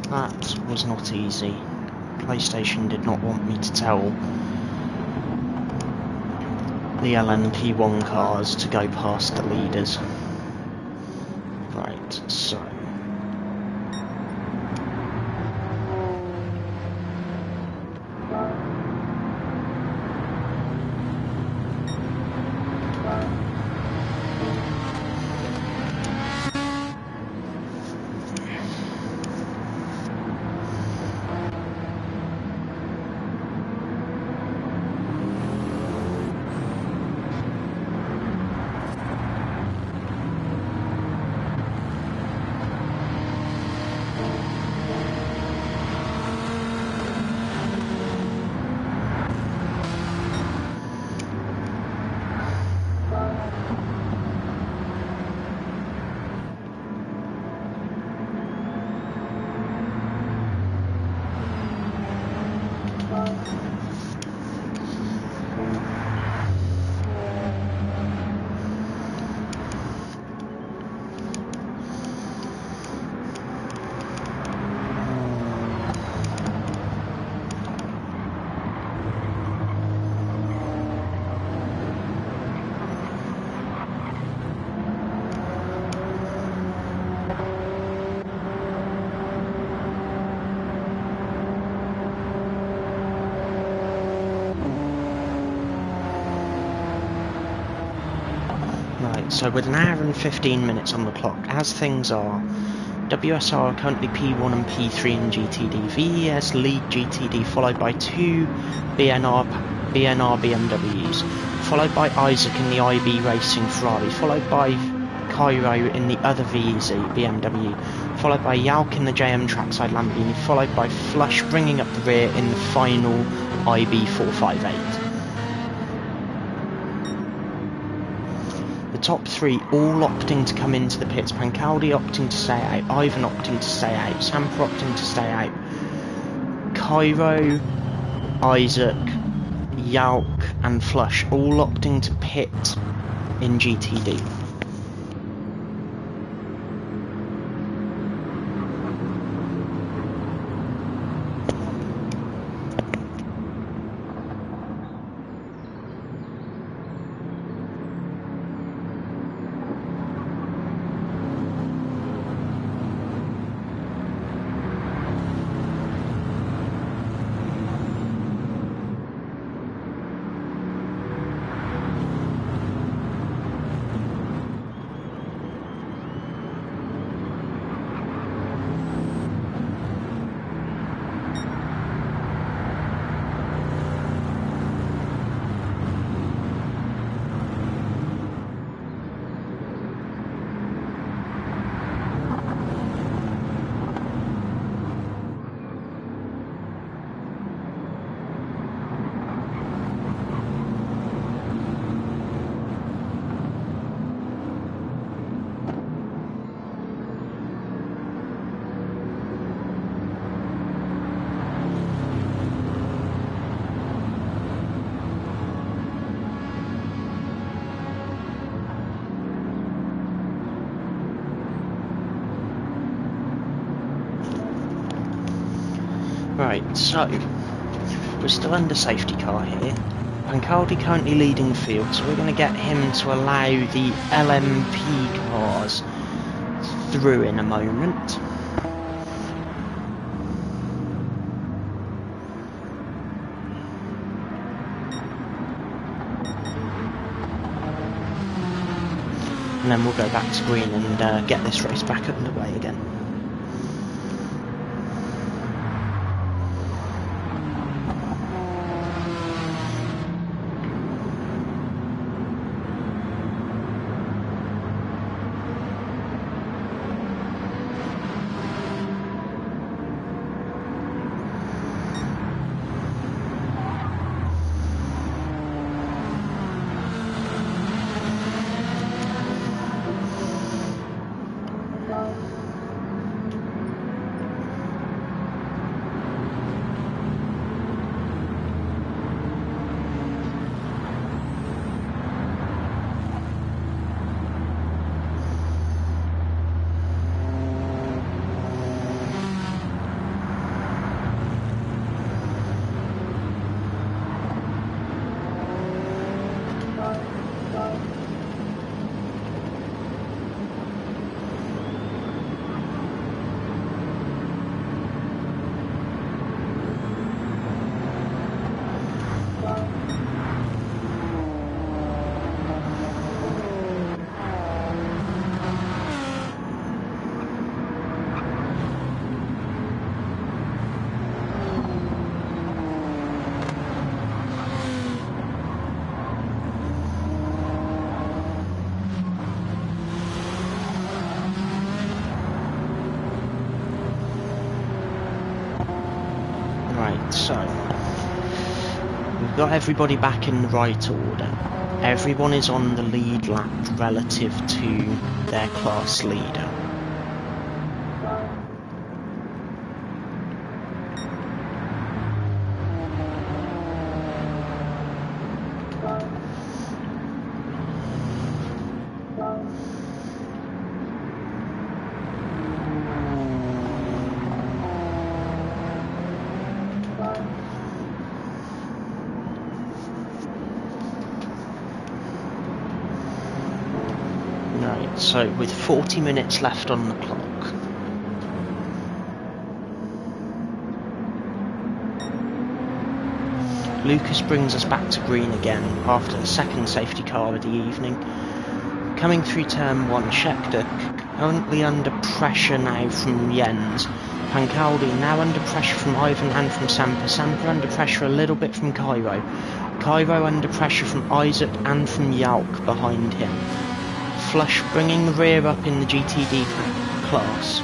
That was not easy. PlayStation did not want me to tell the LMP1 cars to go past the leaders. Right, so... So with an hour and 15 minutes on the clock, as things are, WSR are currently P1 and P3 in GTD. VEZ lead GTD, followed by 2 BNR BMWs, followed by Isaac in the IB Racing Ferrari, followed by Cairo in the other VEZ BMW, followed by Yalk in the JM Trackside Lamborghini, followed by Flush bringing up the rear in the final IB 458. The top 3 all opting to come into the pits. Pancaldi opting to stay out, Ivan opting to stay out, Samper opting to stay out, Cairo, Isaac, Yalk and Flush all opting to pit in GTD. Right, so we're still under safety car here. Pancaldi currently leading the field, so we're going to get him to allow the LMP cars through in a moment. And then we'll go back to green and get this race back underway again. So, we've got everybody back in the right order. Everyone is on the lead lap relative to their class leader. So with 40 minutes left on the clock, Lucas brings us back to green again after the second safety car of the evening. Coming through turn 1, Scheckter currently under pressure now from Jens. Pancaldi now under pressure from Ivan and from Sampa. Sampa under pressure a little bit from Cairo. Cairo under pressure from Isaac and from Yalk behind him. Flush bringing the rear up in the GTD class.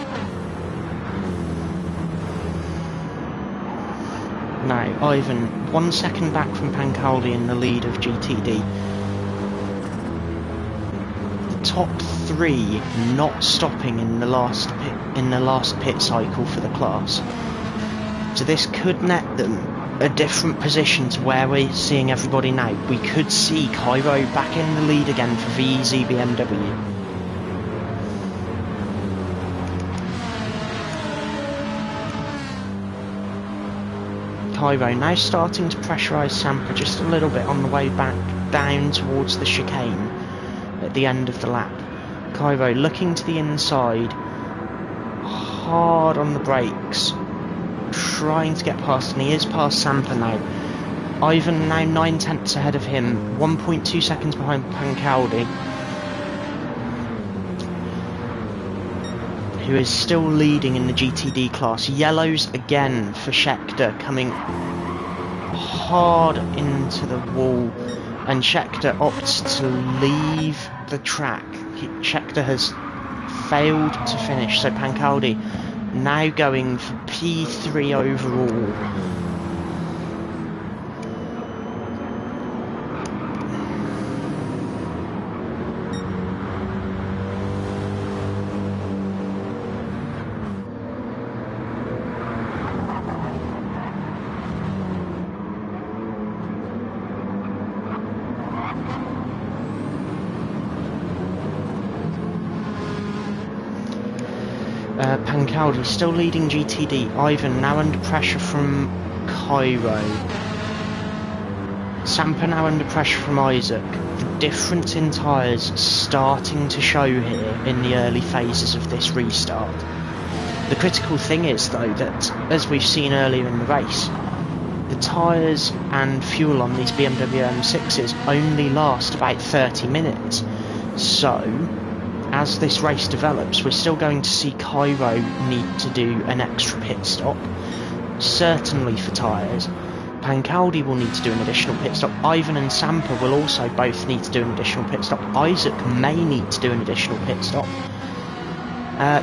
Now, Ivan 1 second back from Pancaldi in the lead of GTD. The top three not stopping in the last pit cycle for the class. So this could net them a different position to where we're seeing everybody now. We could see Cairo back in the lead again for VEZ BMW. Cairo now starting to pressurise Sampa just a little bit on the way back down towards the chicane at the end of the lap. Cairo looking to the inside, hard on the brakes, trying to get past, and he is past Sampa now. Ivan now 9/10 ahead of him, 1.2 seconds behind Pancaldi, who is still leading in the GTD class. Yellows again for Scheckter, coming hard into the wall, and Scheckter opts to leave the track. Scheckter has failed to finish, so Pancaldi now going for P3 overall. Pancaldi still leading GTD. Ivan now under pressure from Cairo. Sampa now under pressure from Isaac. The difference in tyres starting to show here in the early phases of this restart. The critical thing is though that, as we've seen earlier in the race, the tyres and fuel on these BMW M6s only last about 30 minutes. So as this race develops, we're still going to see Cairo need to do an extra pit stop, certainly for tyres. Pancaldi will need to do an additional pit stop. Ivan and Sampa will also both need to do an additional pit stop. Isaac may need to do an additional pit stop.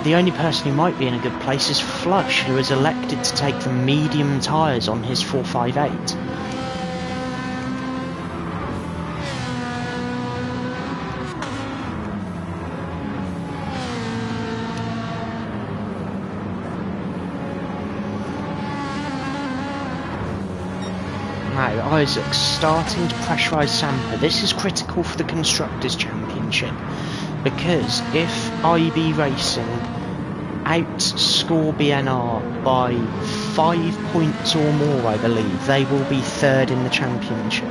The only person who might be in a good place is Flush, who has elected to take the medium tyres on his 458. Now Isaac's starting to pressurise Sampa. This is critical for the Constructors' Championship, because if IB Racing outscore BNR by 5 points or more, I believe, they will be third in the championship.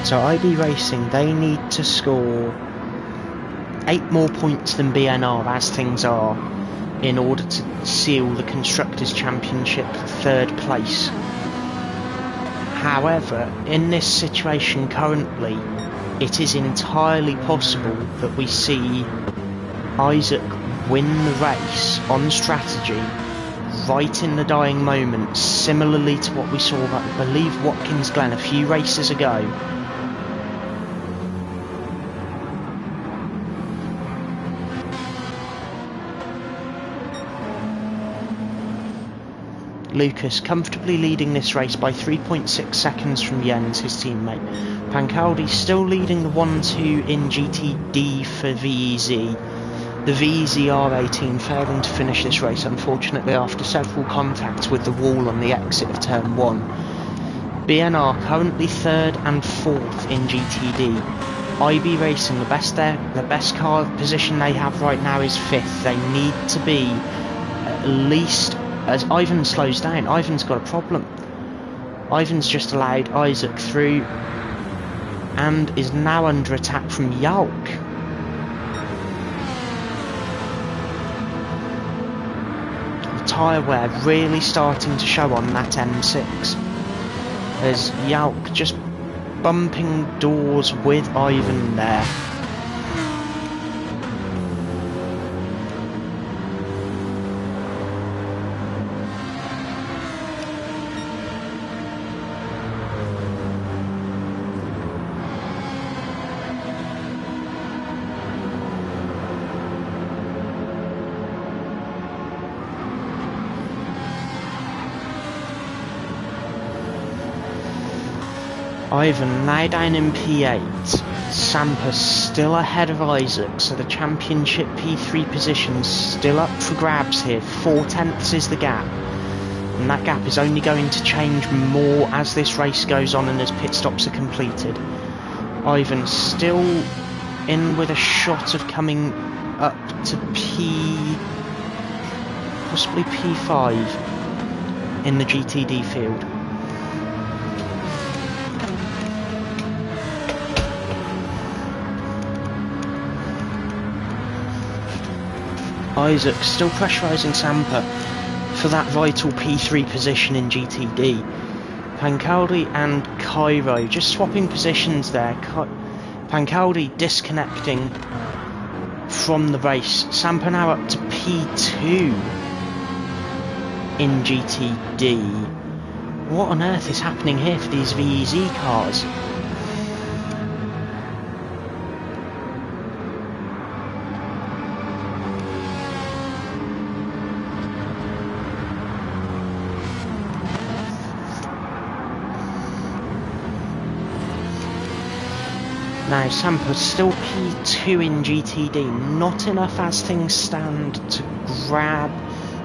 So IB Racing, they need to score 8 more points than BNR as things are in order to seal the Constructors' Championship third place. However, in this situation currently, it is entirely possible that we see Isaac win the race on strategy right in the dying moment, similarly to what we saw, I believe, Watkins Glen a few races ago. Lucas comfortably leading this race by 3.6 seconds from Jens, his teammate. Pancaldi still leading the 1-2 in GTD for VEZ. The VEZ RA team failing to finish this race, unfortunately, after several contacts with the wall on the exit of turn 1. BNR currently 3rd and 4th in GTD. IB Racing, the best car position they have right now is 5th. They need to be at least. As Ivan slows down, Ivan's got a problem. Ivan's just allowed Isaac through and is now under attack from Yalk. The tyre wear really starting to show on that M6. There's Yalk just bumping doors with Ivan there. Ivan now down in P8, Sampa still ahead of Isaac, so the championship P3 position's still up for grabs here. 4/10 is the gap, and that gap is only going to change more as this race goes on and as pit stops are completed. Ivan still in with a shot of coming up to possibly P5 in the GTD field. Isaac still pressurising Sampa for that vital P3 position in GTD. Pancaldi and Cairo just swapping positions there. Pancaldi disconnecting from the race. Sampa now up to P2 in GTD. What on earth is happening here for these VEZ cars? Now Sampa's still P2 in GTD, not enough as things stand to grab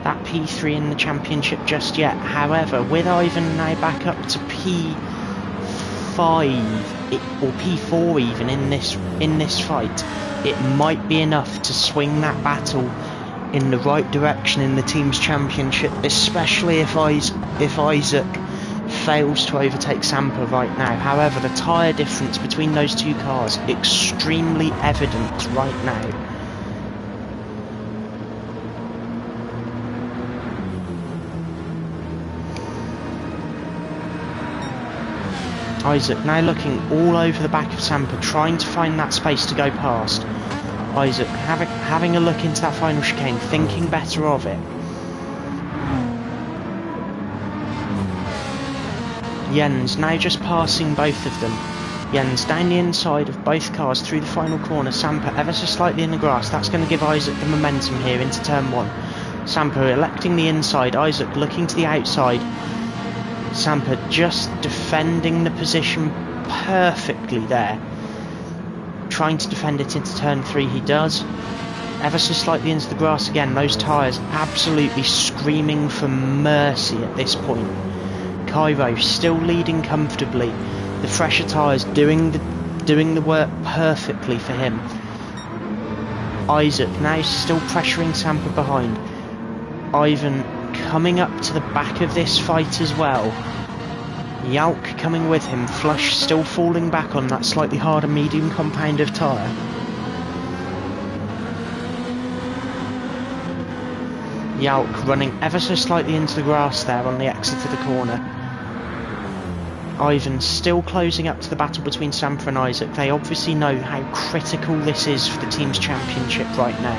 that P3 in the championship just yet. However, with Ivan now back up to P5 or P4 even in this fight, it might be enough to swing that battle in the right direction in the team's championship, especially if Isaac fails to overtake Sampa right now. However, the tyre difference between those two cars extremely evident right now. Isaac now looking all over the back of Sampa, trying to find that space to go past. Isaac having a look into that final chicane, thinking better of it. Jens now just passing both of them. Jens down the inside of both cars through the final corner. Sampa ever so slightly in the grass. That's going to give Isaac the momentum here into turn 1. Sampa electing the inside. Isaac looking to the outside. Sampa just defending the position perfectly there. Trying to defend it into turn 3. He does. Ever so slightly into the grass again. Those tyres absolutely screaming for mercy at this point. Cairo still leading comfortably. The fresher tyres doing the work perfectly for him. Isaac now still pressuring Sampa behind. Ivan coming up to the back of this fight as well. Yalk coming with him. Flush still falling back on that slightly harder medium compound of tyre. Yalk running ever so slightly into the grass there on the exit of the corner. Ivan still closing up to the battle between Sampa and Isaac. They obviously know how critical this is for the team's championship right now.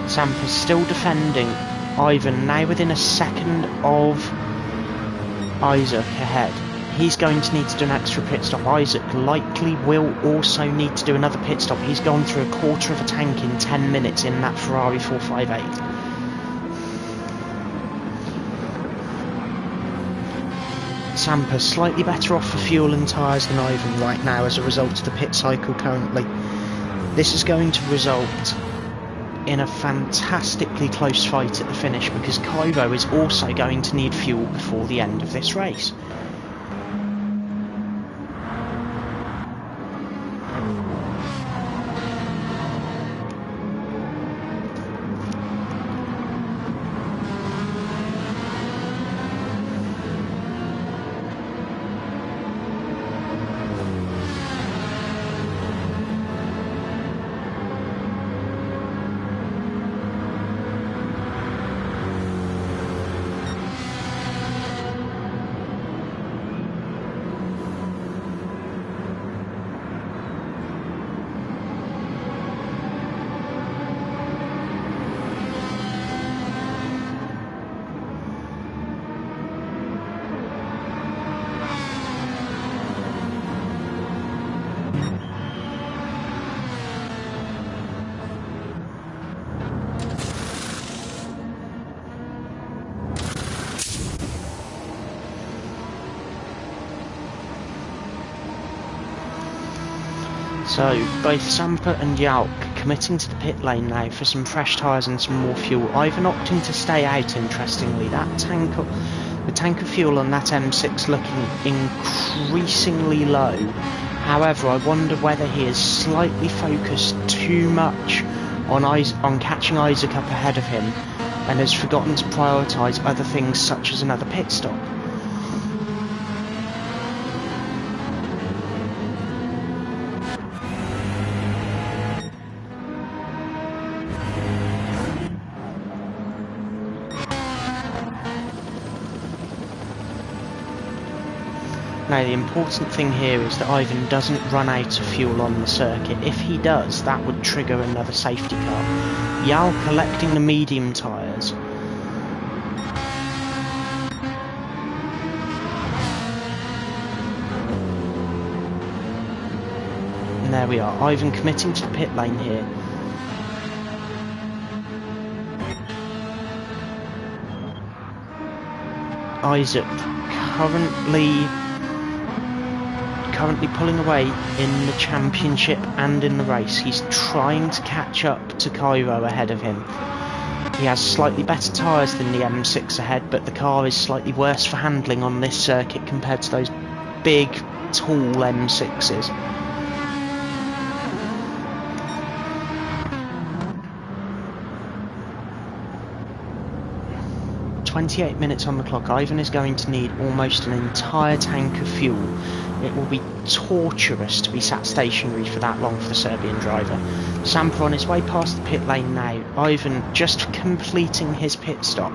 Sampa's still defending. Ivan now within a second of Isaac ahead. He's going to need to do an extra pit stop. Isaac likely will also need to do another pit stop. He's gone through a quarter of a tank in 10 minutes in that Ferrari 458. Sampa slightly better off for fuel and tyres than Ivan right now as a result of the pit cycle currently. This is going to result in a fantastically close fight at the finish because Cairo is also going to need fuel before the end of this race. So both Sampa and Yalk committing to the pit lane now for some fresh tyres and some more fuel. Ivan opting to stay out, interestingly. The tank of fuel on that M6 looking increasingly low. However, I wonder whether he is slightly focused too much on catching Isaac up ahead of him and has forgotten to prioritise other things such as another pit stop. Now the important thing here is that Ivan doesn't run out of fuel on the circuit. If he does, that would trigger another safety car. Yal collecting the medium tyres. And there we are, Ivan committing to the pit lane here. Isaac currently pulling away in the championship and in the race. He's trying to catch up to Cairo ahead of him. He has slightly better tyres than the M6 ahead, but the car is slightly worse for handling on this circuit compared to those big, tall M6s. 28 minutes on the clock. Ivan is going to need almost an entire tank of fuel. It will be torturous to be sat stationary for that long for the Serbian driver. Sampa on his way past the pit lane now. Ivan just completing his pit stop.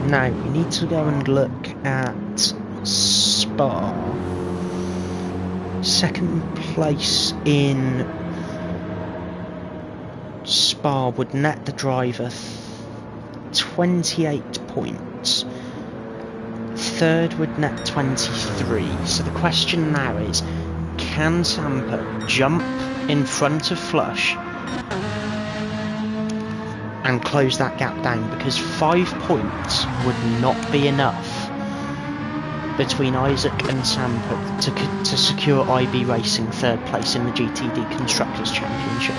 Now, we need to go and look at Spa. Second place in Spa would net the driver 28 points. Third would net 23. So the question now is, can Sampa jump in front of Flush and close that gap down, because 5 points would not be enough between Isaac and Sampa to secure IB Racing third place in the GTD Constructors' Championship.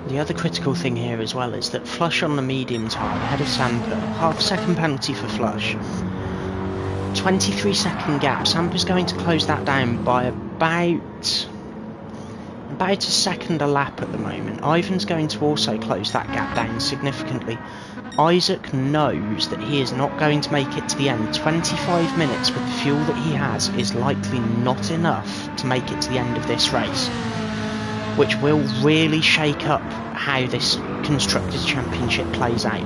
The other critical thing here as well is that Flush on the medium tyre ahead of Sampa, half a second penalty for Flush. 23-second gap. Sampa's going to close that down by about about a second a lap at the moment. Ivan's going to also close that gap down significantly. Isaac knows that he is not going to make it to the end. 25 minutes with the fuel that he has is likely not enough to make it to the end of this race, which will really shake up how this Constructors' Championship plays out.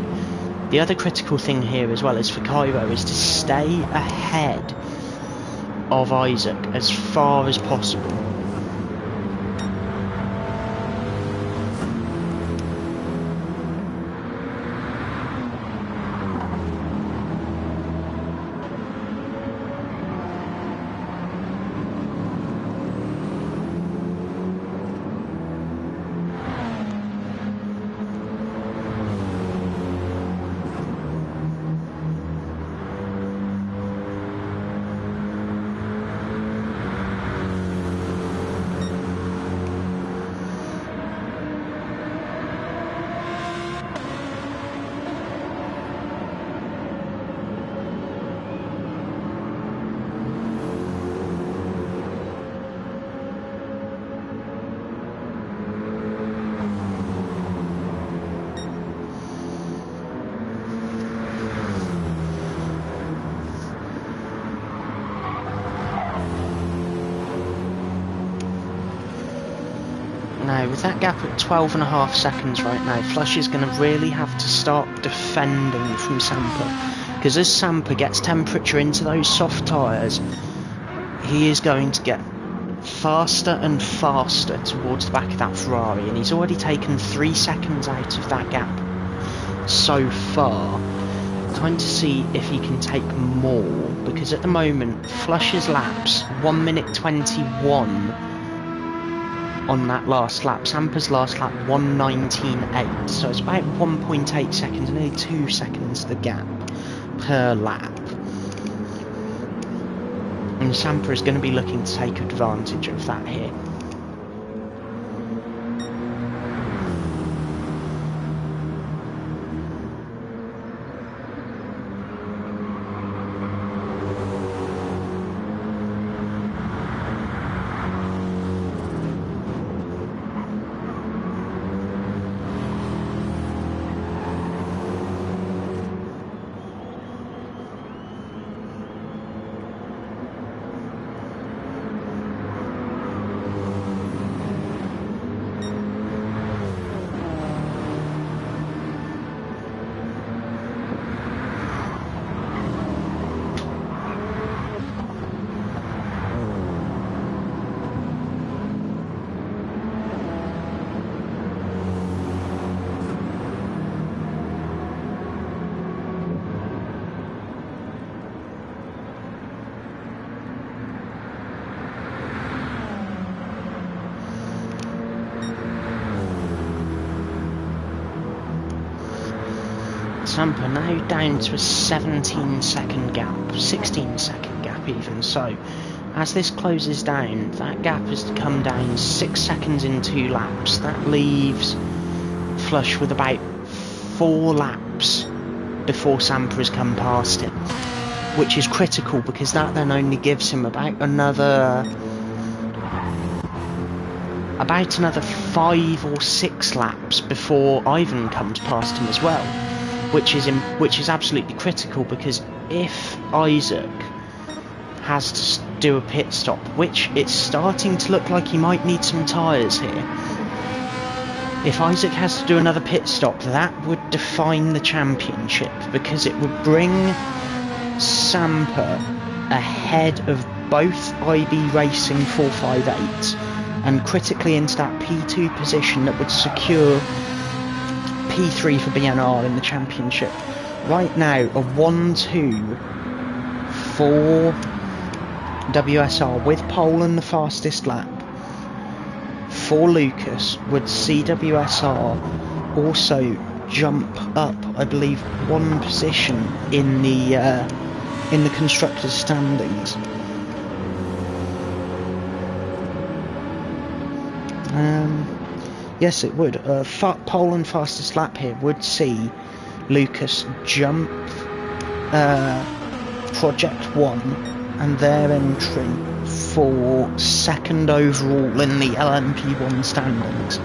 The other critical thing here as well is for Cairo is to stay ahead of Isaac as far as possible. Now, with that gap at 12.5 seconds right now, Flush is going to really have to start defending from Samper, because as Samper gets temperature into those soft tyres, he is going to get faster and faster towards the back of that Ferrari, and he's already taken 3 seconds out of that gap so far. Trying to see if he can take more, because at the moment Flush's laps 1 minute 21 on that last lap. Samper's last lap 1:19.8, so it's about 1.8 seconds, nearly 2 seconds the gap per lap. And Samper is going to be looking to take advantage of that here. Samper now down to a 17-second gap, 16-second gap even. So as this closes down, that gap has come down 6 seconds in 2 laps. That leaves Flush with about 4 laps before Samper has come past him, which is critical, because that then only gives him about another 5 or 6 laps before Ivan comes past him as well, which is absolutely critical, because if Isaac has to do a pit stop, which it's starting to look like he might need some tyres here, if Isaac has to do another pit stop, that would define the championship, because it would bring Samper ahead of both IB Racing 458 and critically into that P2 position that would secure P3 for BNR in the championship. Right now, a 1-2 for WSR with pole and the fastest lap for Lucas would see WSR also jump up, I believe, 1 position in the constructors' standings. Yes, it would. Pole and fastest lap here would see Lucas jump Project 1 and they're entering for second overall in the LMP1 standings.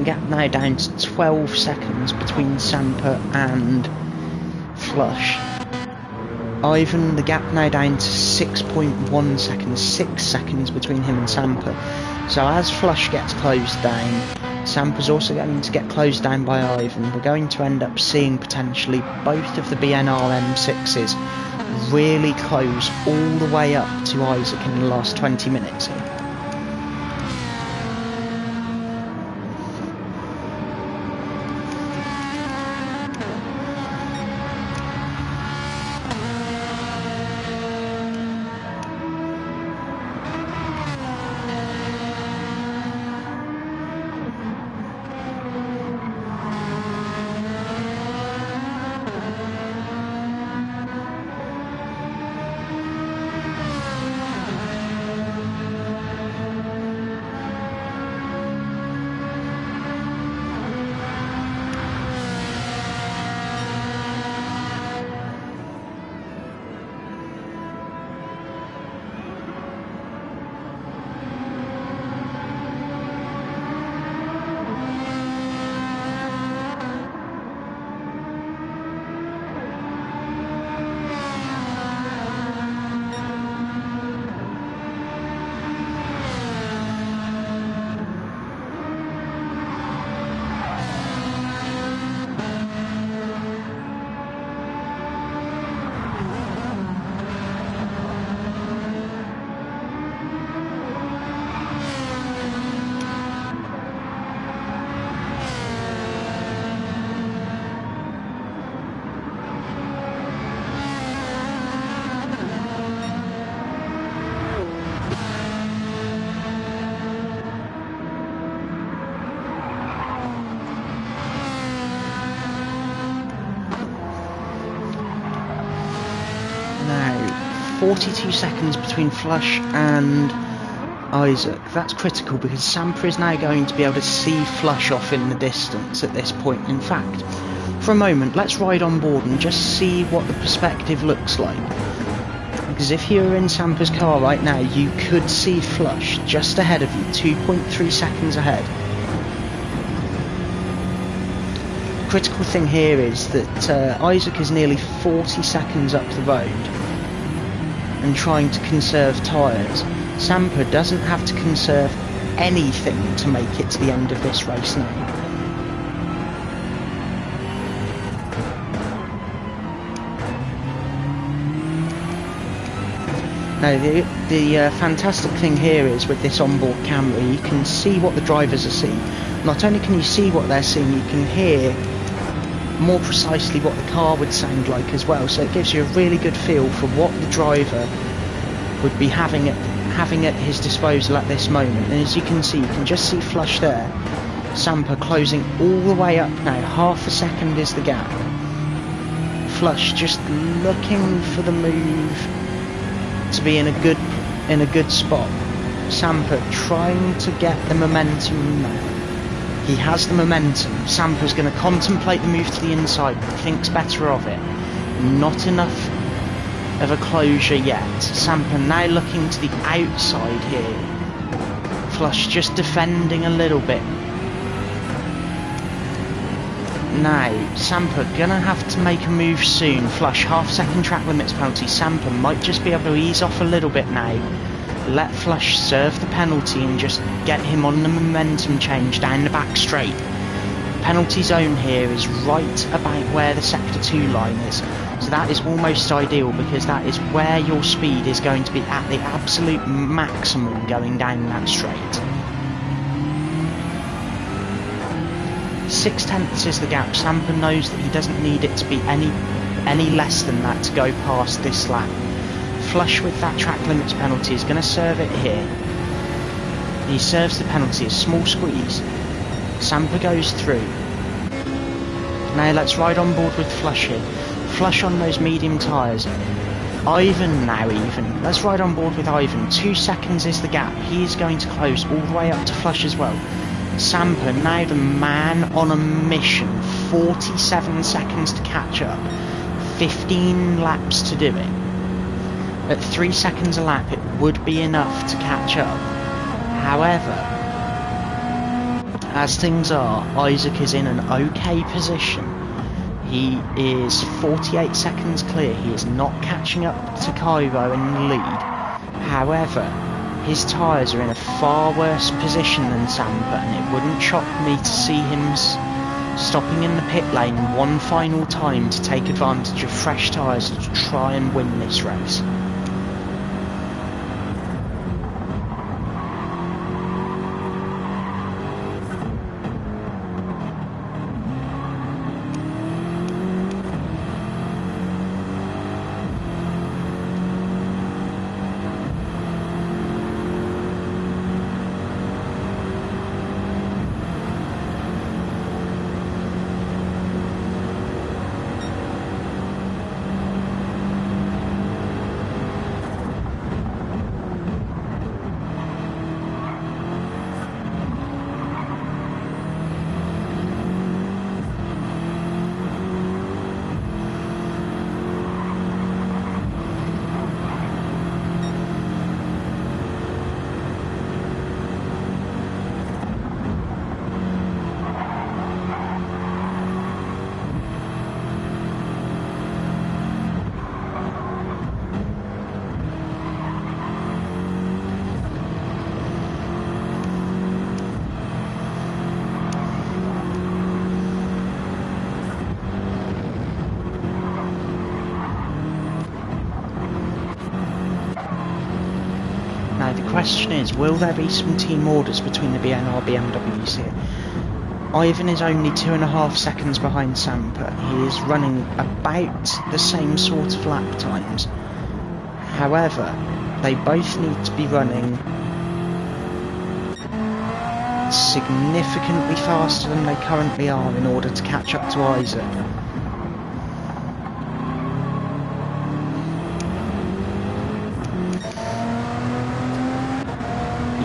Gap now down to 12 seconds between Samper and Flush. Ivan, the gap now down to 6.1 seconds, 6 seconds between him and Samper. So as Flush gets closed down, Samper's also going to get closed down by Ivan. We're going to end up seeing potentially both of the BNRM6s really close all the way up to Isaac in the last 20 minutes here. Now, 42 seconds between Flush and Isaac. That's critical because Samper is now going to be able to see Flush off in the distance at this point. In fact, for a moment, let's ride on board and just see what the perspective looks like. Because if you were in Samper's car right now, you could see Flush just ahead of you, 2.3 seconds ahead. The critical thing here is that Isaac is nearly 40 seconds up the road and trying to conserve tyres. Samper doesn't have to conserve anything to make it to the end of this race now. Now the fantastic thing here is with this onboard camera, you can see what the drivers are seeing. Not only can you see what they're seeing, you can hear more precisely what the car would sound like as well, so it gives you a really good feel for what the driver would be having at his disposal at this moment. And as you can just see Flush there, Samper closing all the way up now, half a second is the gap. Flush just looking for the move to be in a good spot. Samper trying to get the momentum now. He has the momentum. Samper's going to contemplate the move to the inside, but thinks better of it. Not enough of a closure yet. Samper now looking to the outside here. Flush just defending a little bit. Now, Samper gonna have to make a move soon. Flush, half-second track limits penalty. Samper might just be able to ease off a little bit now. Let Flush serve the penalty and just get him on the momentum change down the back straight. Penalty zone here is right about where the Sector 2 line is. So that is almost ideal because that is where your speed is going to be at the absolute maximum going down that straight. 0.6 is the gap. Samper knows that he doesn't need it to be any less than that to go past this lap. Flush with that track limits penalty is going to serve it here. He serves the penalty, a small squeeze. Samper goes through. Now let's ride on board with Flush here. Flush on those medium tyres. Ivan now even. Let's ride on board with Ivan. 2 seconds is the gap. He is going to close all the way up to Flush as well. Samper, now the man on a mission. 47 seconds to catch up. 15 laps to do it. At 3 seconds a lap it would be enough to catch up. However, as things are, Isaac is in an okay position. He is 48 seconds clear. He is not catching up to Cairo in the lead. However, his tyres are in a far worse position than Samper, and it wouldn't shock me to see him stopping in the pit lane one final time to take advantage of fresh tyres to try and win this race. The question is, will there be some team orders between the BNR BMWs here? Ivan is only 2.5 seconds behind Samper. He is running about the same sort of lap times. However, they both need to be running significantly faster than they currently are in order to catch up to Isaac.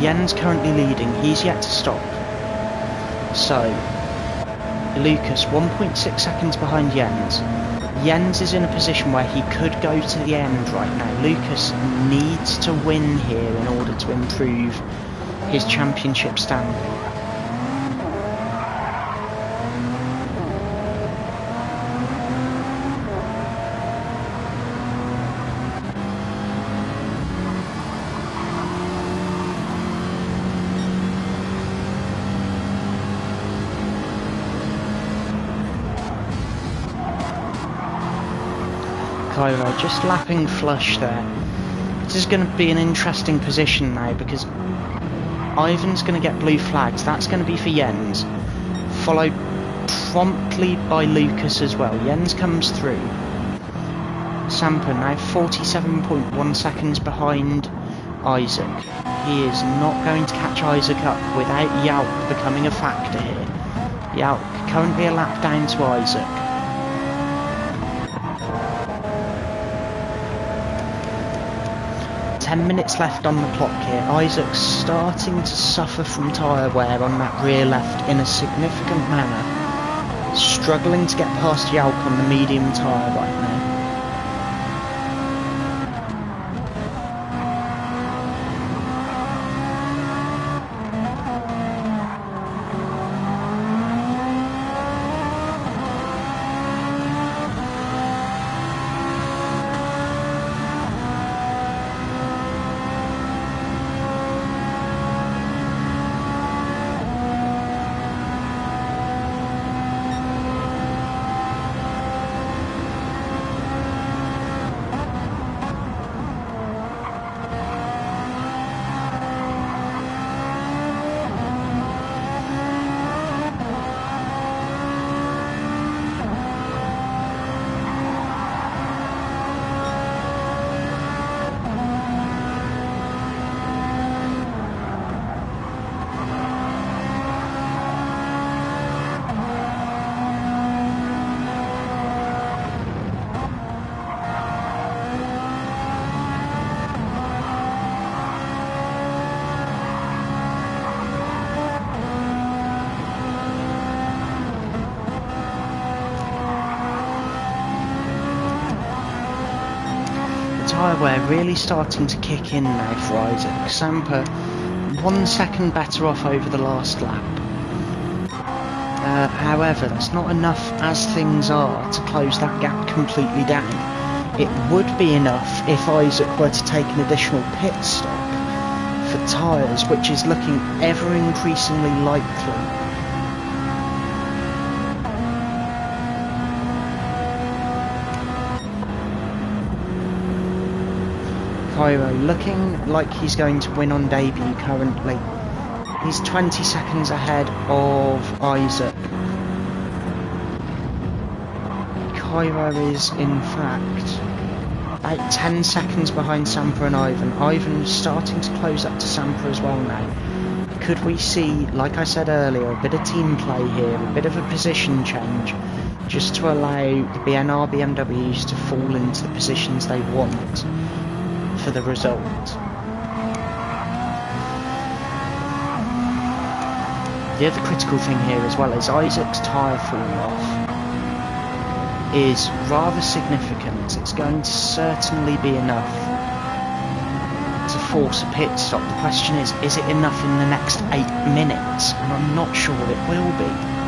Jens currently leading, he's yet to stop. So, Lucas 1.6 seconds behind Jens. Jens is in a position where he could go to the end right now. Lucas needs to win here in order to improve his championship standing. Cairo just lapping Flush there. This is going to be an interesting position now because Ivan's going to get blue flags. That's going to be for Jens, followed promptly by Lucas as well. Jens comes through. Samper now 47.1 seconds behind Isaac. He is not going to catch Isaac up without Yalk becoming a factor here. Yalk currently a lap down to Isaac. Minutes left on the clock here. Isaac's starting to suffer from tyre wear on that rear left in a significant manner. Struggling to get past Yalk on the medium tyre right now. tyre wear really starting to kick in now for Isaac. Samper 1 second better off over the last lap. However, that's not enough as things are to close that gap completely down. It would be enough if Isaac were to take an additional pit stop for tyres, which is looking ever increasingly likely. Cairo looking like he's going to win on debut currently. He's 20 seconds ahead of Isaac. Cairo is in fact about 10 seconds behind Samper and Ivan. Ivan's starting to close up to Samper as well now. Could we see, like I said earlier, a bit of team play here, a bit of a position change, just to allow the BNR BMWs to fall into the positions they want for the result? The other critical thing here as well is Isaac's tyre fall off is rather significant. It's going to certainly be enough to force a pit stop. The question is it enough in the next 8 minutes? And I'm not sure it will be.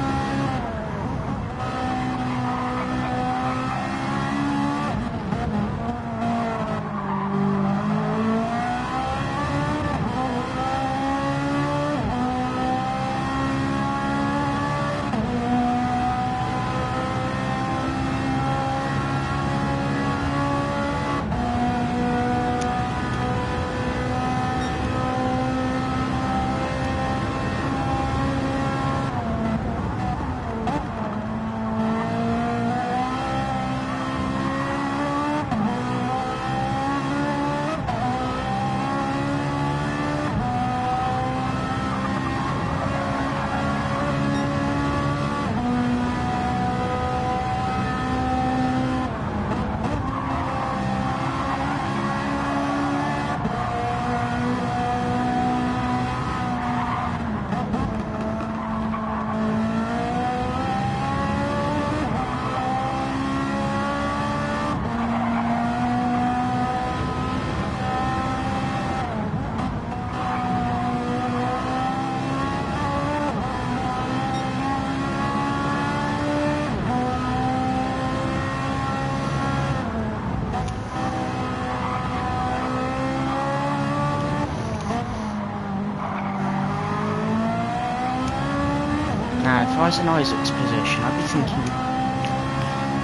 Now, if I was in Isaac's position, I'd be thinking,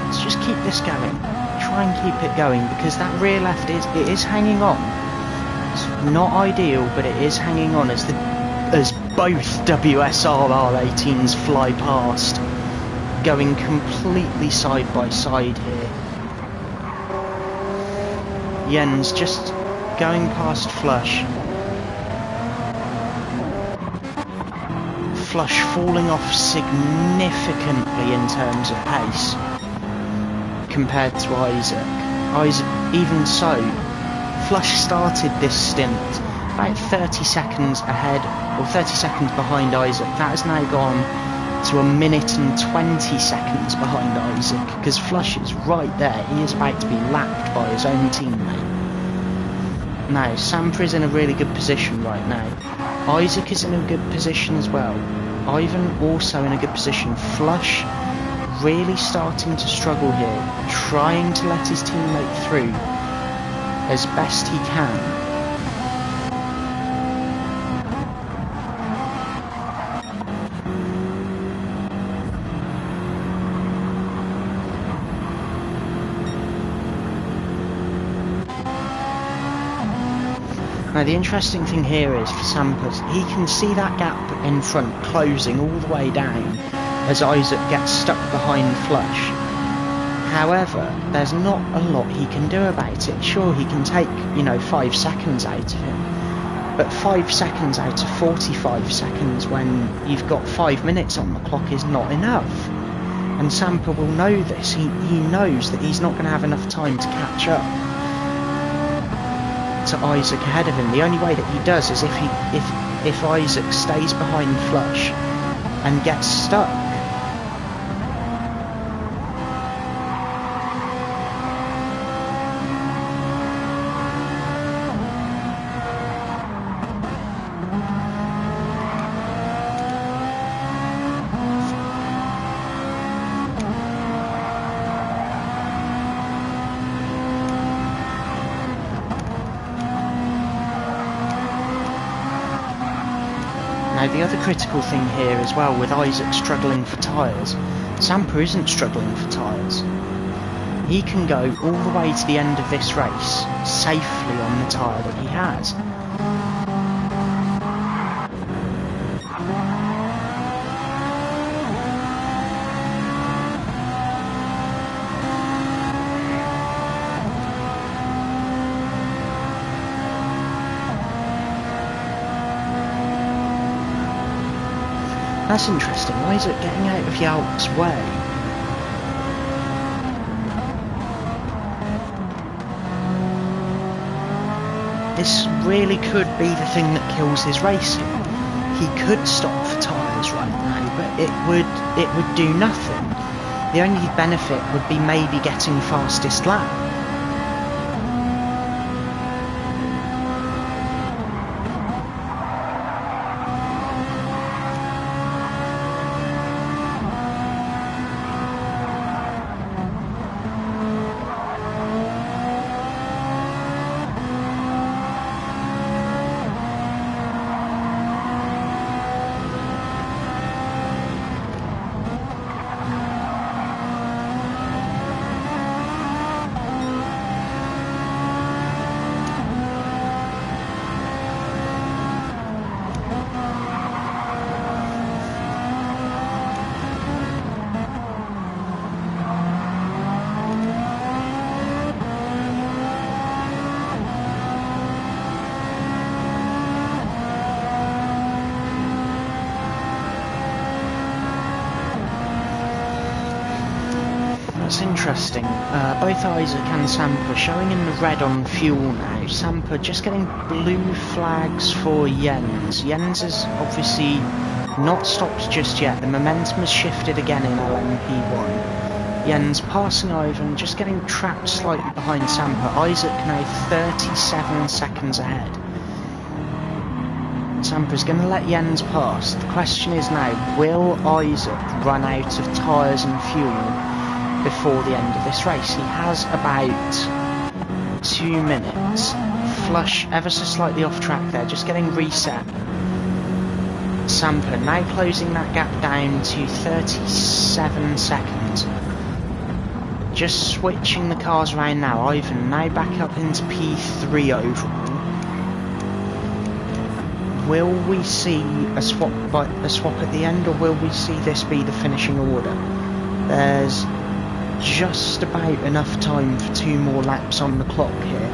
let's just keep this going. Try and keep it going, because that rear left is hanging on. It's not ideal, but it is hanging on as both WSR R18s fly past, going completely side by side here. Jens just going past Flush. Flush falling off significantly in terms of pace compared to Isaac. Even so, Flush started this stint about 30 seconds ahead, or 30 seconds behind Isaac. That has now gone to 1 minute and 20 seconds behind Isaac, because Flush is right there. He is about to be lapped by his own teammate. Now, Samper is in a really good position right now. Isaac is in a good position as well. Ivan also in a good position. Flush really starting to struggle here, trying to let his teammate through as best he can. Now the interesting thing here is for Samper, he can see that gap in front closing all the way down as Isaac gets stuck behind Flush. However, there's not a lot he can do about it. Sure, he can take, 5 seconds out of him, but 5 seconds out of 45 seconds when you've got 5 minutes on the clock is not enough. And Samper will know this. He knows that he's not going to have enough time to catch up to Isaac ahead of him. The only way that he does is if Isaac stays behind Flush and gets stuck. Now the other critical thing here as well, with Isaac struggling for tyres, Sampa isn't struggling for tyres. He can go all the way to the end of this race safely on the tyre that he has. That's interesting. Isaac getting out of Yalk's way. This really could be the thing that kills his racing. He could stop for tyres right now, but it would do nothing. The only benefit would be maybe getting fastest lap. That's interesting. Both Isaac and Sampa showing in the red on fuel now. Sampa just getting blue flags for Jens. Jens is obviously not stopped just yet. The momentum has shifted again in LMP1. Jens passing Ivan, just getting trapped slightly behind Sampa. Isaac now 37 seconds ahead. Sampa's going to let Jens pass. The question is now, will Isaac run out of tyres and fuel before the end of this race? He has about 2 minutes. Flush ever so slightly off track there, just getting reset. Sampa now closing that gap down to 37 seconds. Just switching the cars around now. Ivan now back up into P3 overall. Will we see a swap at the end, or will we see this be the finishing order? There's just about enough time for 2 more laps on the clock here.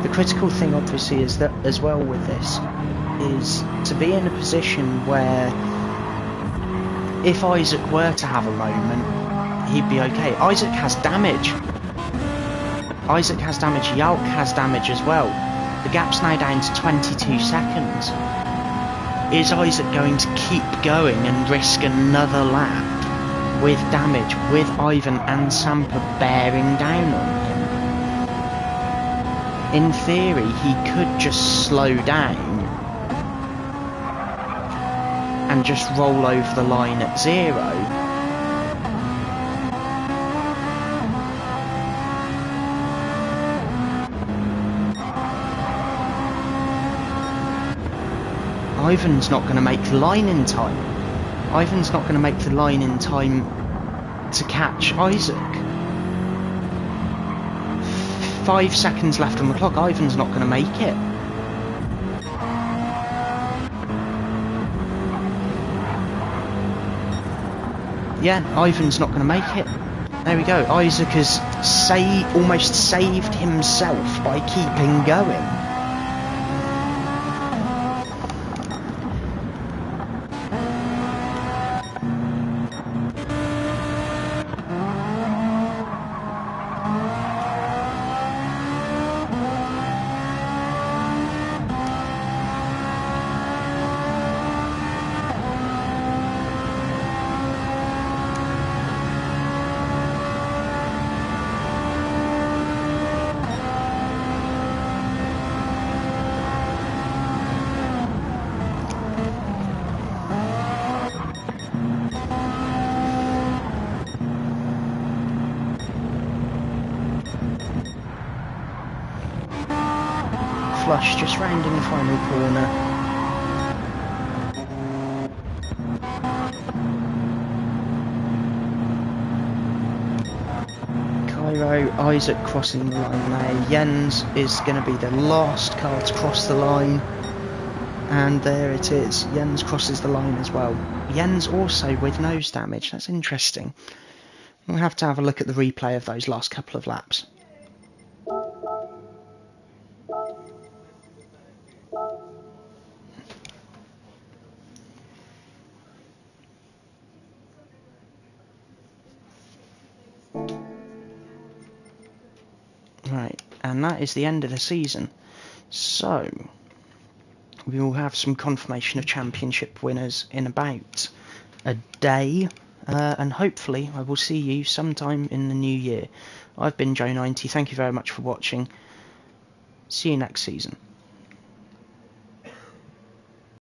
The critical thing obviously is that as well with this is to be in a position where if Isaac were to have a moment, he'd be okay. Isaac has damage. Yalk has damage as well. The gap's now down to 22 seconds. Is Isaac going to keep going and risk another lap with damage, with Ivan and Sampa bearing down on him? In theory, he could just slow down and just roll over the line at 0. Ivan's not going to make the line in time. Ivan's not going to make the line in time to catch Isaac. 5 seconds left on the clock. Ivan's not going to make it. Yeah, Ivan's not going to make it. There we go. Isaac has almost saved himself by keeping going. FullPush just rounding the final corner. Isaac crossing the line now. Jens is going to be the last car to cross the line, and there it is. Jens crosses the line as well. Jens also with nose damage. That's interesting. We'll have to have a look at the replay of those last couple of laps. Right, and that is the end of the season. So, we will have some confirmation of championship winners in about a day, and hopefully I will see you sometime in the new year. I've been Joe90, thank you very much for watching. See you next season.